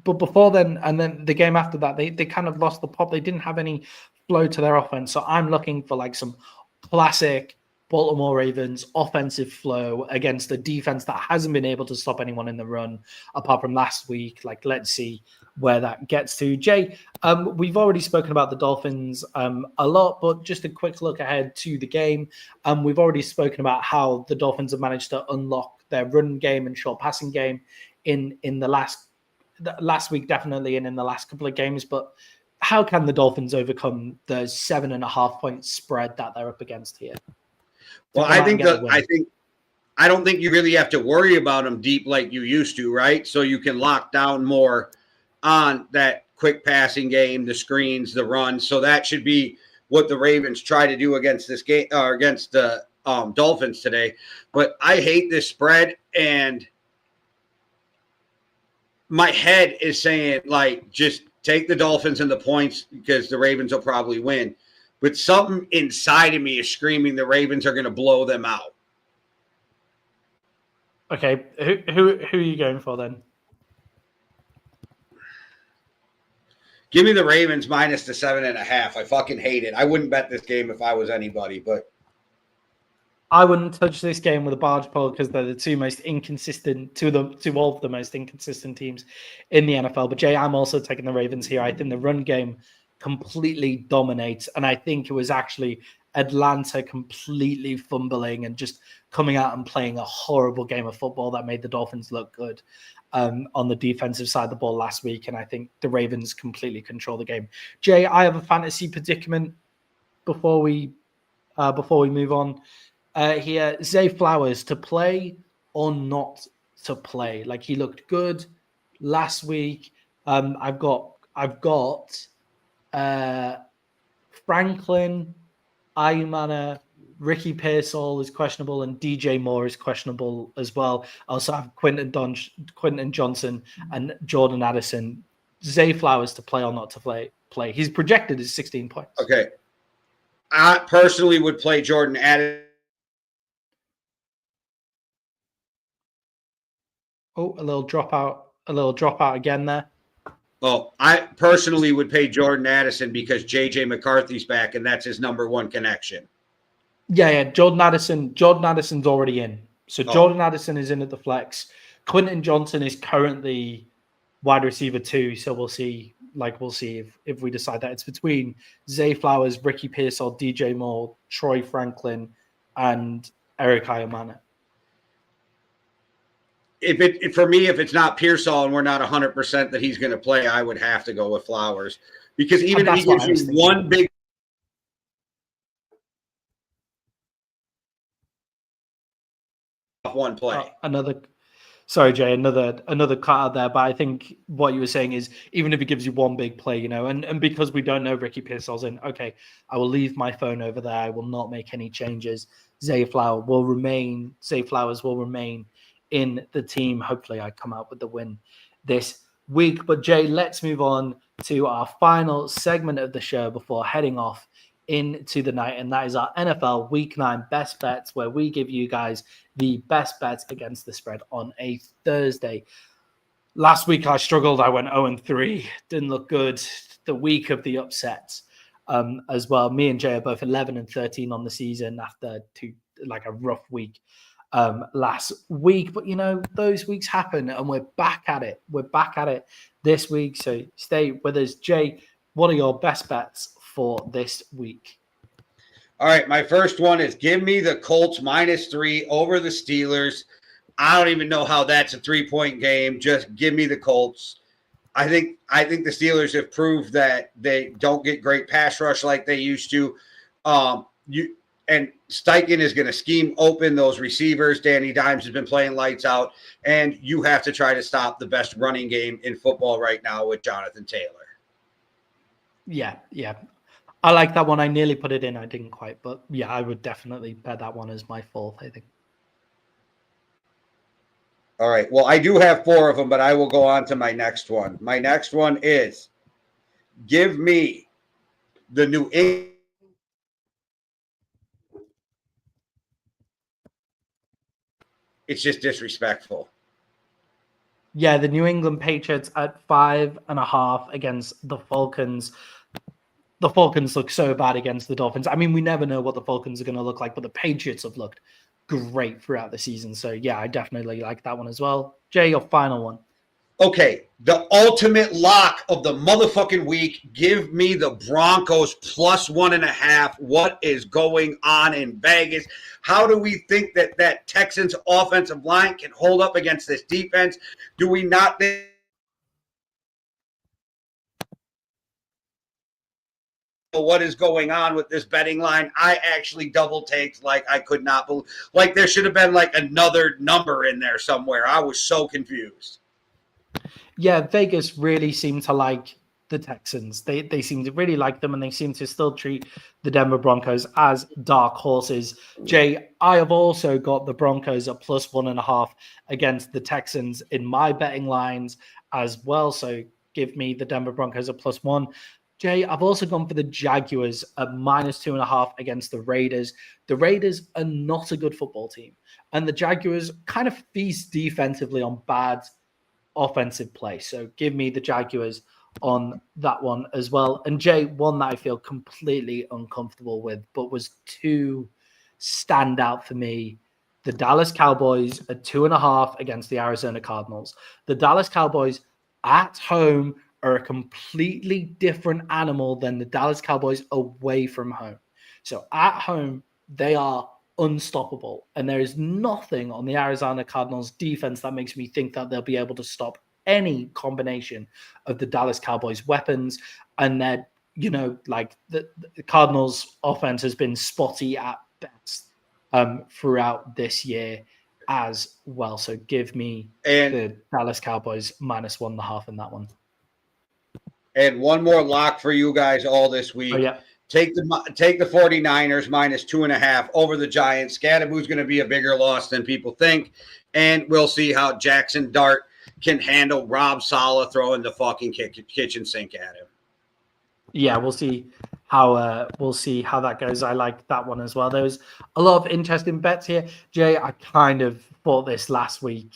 but before then, and then the game after that, they kind of lost the pop. They didn't have any flow to their offense. So I'm looking for like some classic Baltimore Ravens offensive flow against a defense that hasn't been able to stop anyone in the run apart from last week. Like, let's see where that gets to. Jay, we've already spoken about the Dolphins a lot, but just a quick look ahead to the game. We've already spoken about how the Dolphins have managed to unlock their run game and short passing game in the last week, definitely, and in the last couple of games. But how can the Dolphins overcome the 7.5 point spread that they're up against here? Well, I don't think you really have to worry about them deep like you used to, right? So you can lock down more on that quick passing game, the screens, the run. So that should be what the Ravens try to do against this game or against the Dolphins today. But I hate this spread, and my head is saying, like, just take the Dolphins and the points because the Ravens will probably win. But something inside of me is screaming the Ravens are going to blow them out. Okay, who are you going for then? Give me the Ravens minus the 7.5. I fucking hate it. I wouldn't bet this game if I was anybody, but I wouldn't touch this game with a barge pole because they're the two most inconsistent, two of the most inconsistent teams in the NFL. But Jay, I'm also taking the Ravens here. I think the run game completely dominates, and I think it was actually Atlanta completely fumbling and just coming out and playing a horrible game of football that made the Dolphins look good on the defensive side of the ball last week. And I think the Ravens completely control the game. Jay, I have a fantasy predicament before we move on. Here, Zay Flowers, to play or not to play? Like, he looked good last week. I've got Franklin, Ayumana, Ricky Pearsall is questionable, and DJ Moore is questionable as well. I also have Quentin Johnson and Jordan Addison. Zay Flowers to play or not to play. He's projected as 16 points. Okay. I personally would play Jordan Addison. Oh, a little dropout again there. Well, I personally would pay Jordan Addison because J.J. McCarthy's back, and that's his number one connection. Yeah. Jordan Addison's already in. So Jordan Addison is in at the flex. Quentin Johnson is currently wide receiver 2. So we'll see if we decide that it's between Zay Flowers, Ricky Pearsall, DJ Moore, Troy Franklin, and Eric Ayumana. If it's not Pearsall and we're not 100% that he's going to play, I would have to go with Flowers because even if he gives you one big one play, Jay, another cut out there. But I think what you were saying is even if he gives you one big play, and because we don't know Ricky Pearsall's in, okay, I will leave my phone over there. I will not make any changes. Zay Flowers will remain in the team. Hopefully I come out with the win this week. But Jay, let's move on to our final segment of the show before heading off into the night. And that is our NFL Week 9 best bets, where we give you guys the best bets against the spread on a Thursday. Last week I struggled. I went 0-3. Didn't look good. The week of the upsets as well. Me and Jay are both 11-13 on the season after a rough week last week, but those weeks happen and we're back at it this week, so stay with us. Jay, what are your best bets for this week? All right, my first one is give me the Colts -3 over the Steelers. I don't even know how that's a 3-point game. Just give me the Colts. I think the Steelers have proved that they don't get great pass rush like they used to. And Steichen is going to scheme open those receivers. Danny Dimes has been playing lights out. And you have to try to stop the best running game in football right now with Jonathan Taylor. Yeah. I like that one. I nearly put it in. I didn't quite. But, yeah, I would definitely bet that one as my fourth, I think. All right. Well, I do have 4 of them, but I will go on to my next one. My next one is Give me the New England. It's just disrespectful. Yeah, the New England Patriots at 5.5 against the Falcons. The Falcons look so bad against the Dolphins. I mean, we never know what the Falcons are going to look like, but the Patriots have looked great throughout the season. So, yeah, I definitely like that one as well. Jay, your final one. Okay, the ultimate lock of the motherfucking week. Give me the Broncos plus 1.5. What is going on in Vegas? How do we think that Texans offensive line can hold up against this defense? Do we not think what is going on with this betting line? I actually double taked like I could not believe. Like there should have been like another number in there somewhere. I was so confused. Yeah, Vegas really seemed to like the Texans. They seem to really like them, and they seem to still treat the Denver Broncos as dark horses. Jay, I have also got the Broncos at plus 1.5 against the Texans in my betting lines as well. So give me the Denver Broncos at plus 1. Jay, I've also gone for the Jaguars at minus 2.5 against the Raiders. The Raiders are not a good football team, and the Jaguars kind of feast defensively on bad offensive play. So give me the Jaguars on that one as well. And Jay, one that I feel completely uncomfortable with, but was too stand out for me. The Dallas Cowboys at 2.5 against the Arizona Cardinals. The Dallas Cowboys at home are a completely different animal than the Dallas Cowboys away from home. So at home, they are unstoppable. And there is nothing on the Arizona Cardinals defense that makes me think that they'll be able to stop any combination of the Dallas Cowboys weapons. And that, like the Cardinals offense has been spotty at best throughout this year as well. So give me the Dallas Cowboys minus 1.5 in that one. And one more lock for you guys all this week. Oh, yeah. Take the 49ers minus 2.5 over the Giants. Scadaboo's going to be a bigger loss than people think. And we'll see how Jackson Dart can handle Rob Saleh throwing the fucking kitchen sink at him. Yeah, we'll see how that goes. I like that one as well. There was a lot of interesting bets here. Jay, I kind of thought this last week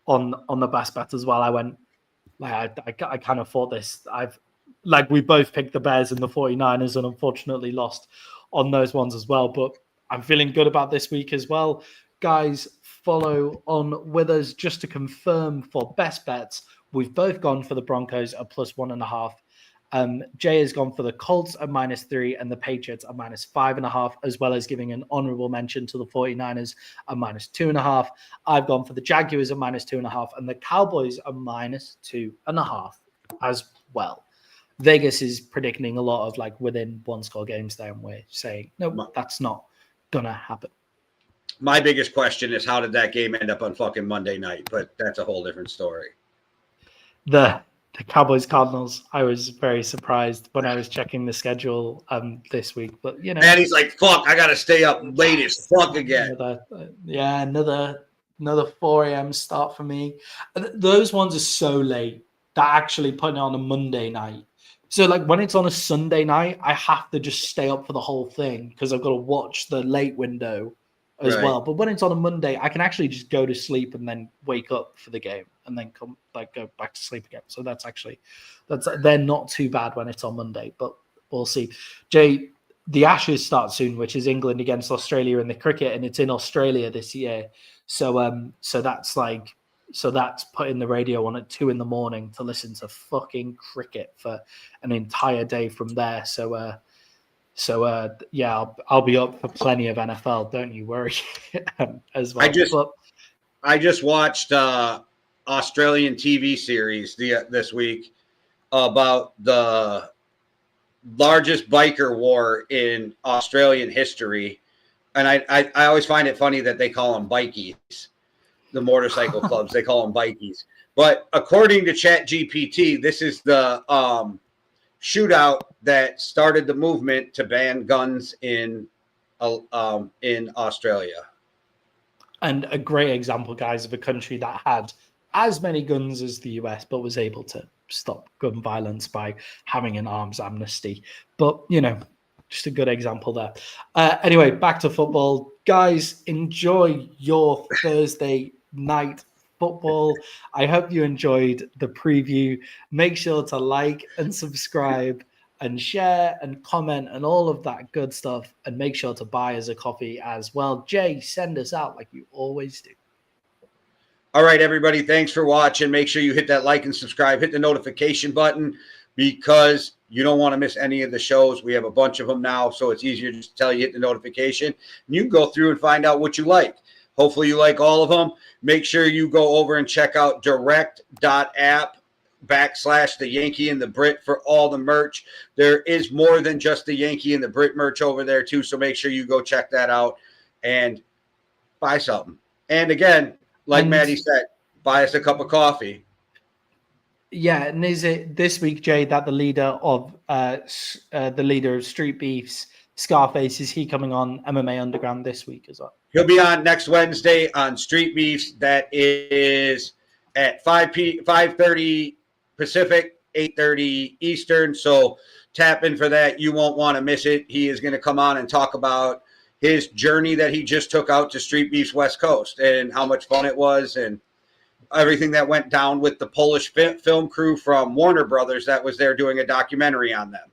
on the best bet as well. I went like I kind of thought this. We both picked the Bears and the 49ers and unfortunately lost on those ones as well. But I'm feeling good about this week as well. Guys, follow on with us just to confirm for best bets. We've both gone for the Broncos at plus 1.5. Jay has gone for the Colts at minus 3 and the Patriots at minus 5.5, as well as giving an honorable mention to the 49ers at minus 2.5. I've gone for the Jaguars at minus 2.5 and the Cowboys at minus 2.5 as well. Vegas is predicting a lot of within one score games there, and we're saying, no, that's not going to happen. My biggest question is how did that game end up on fucking Monday night? But that's a whole different story. The Cowboys Cardinals, I was very surprised when I was checking the schedule this week. But and he's like, fuck, I gotta stay up late as fuck again. Another 4 a.m. start for me. Those ones are so late that actually putting it on a Monday night. So when it's on a Sunday night, I have to just stay up for the whole thing because I've got to watch the late window as well. But when it's on a Monday, I can actually just go to sleep and then wake up for the game and then come go back to sleep again. So they're not too bad when it's on Monday, but we'll see. Jay, the Ashes start soon, which is England against Australia in the cricket, and it's in Australia this year. So that's putting the radio on at 2 a.m. to listen to fucking cricket for an entire day from there. I'll be up for plenty of NFL. Don't you worry as well. I just watched Australian TV series this week about the largest biker war in Australian history, and I always find it funny that they call them bikies. The motorcycle clubs, they call them bikies. But according to ChatGPT, this is the shootout that started the movement to ban guns in Australia. And a great example, guys, of a country that had as many guns as the US, but was able to stop gun violence by having an arms amnesty. But, just a good example there. Anyway, back to football. Guys, enjoy your Thursday night football. I hope you enjoyed the preview. Make sure to like and subscribe and share and comment and all of that good stuff. And make sure to buy us a coffee as well. Jay, send us out like you always do. All right, everybody. Thanks for watching. Make sure you hit that like and subscribe. Hit the notification button because you don't want to miss any of the shows. We have a bunch of them now, so it's easier to tell you hit the notification. And you can go through and find out what you like. Hopefully you like all of them. Make sure you go over and check out direct.app/the Yankee and the Brit for all the merch. There is more than just the Yankee and the Brit merch over there too, so make sure you go check that out and buy something. And again, like Maddie said, buy us a cup of coffee. Yeah, and is it this week, Jay, that the leader of Street Beefs, Scarface, is he coming on MMA Underground this week as well? He'll be on next Wednesday on Street Beefs. That is at 5:30 Pacific, 8:30 Eastern. So tap in for that. You won't want to miss it. He is going to come on and talk about his journey that he just took out to Street Beefs West Coast and how much fun it was and everything that went down with the Polish film crew from Warner Brothers that was there doing a documentary on them.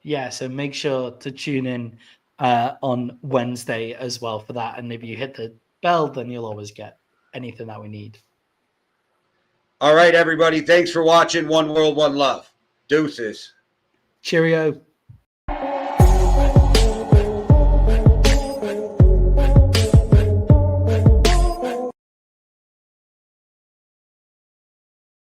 Yeah, so make sure to tune in on Wednesday as well for that. And if you hit the bell, then you'll always get anything that we need. All right, everybody. Thanks for watching. One World, One Love. Deuces. Cheerio.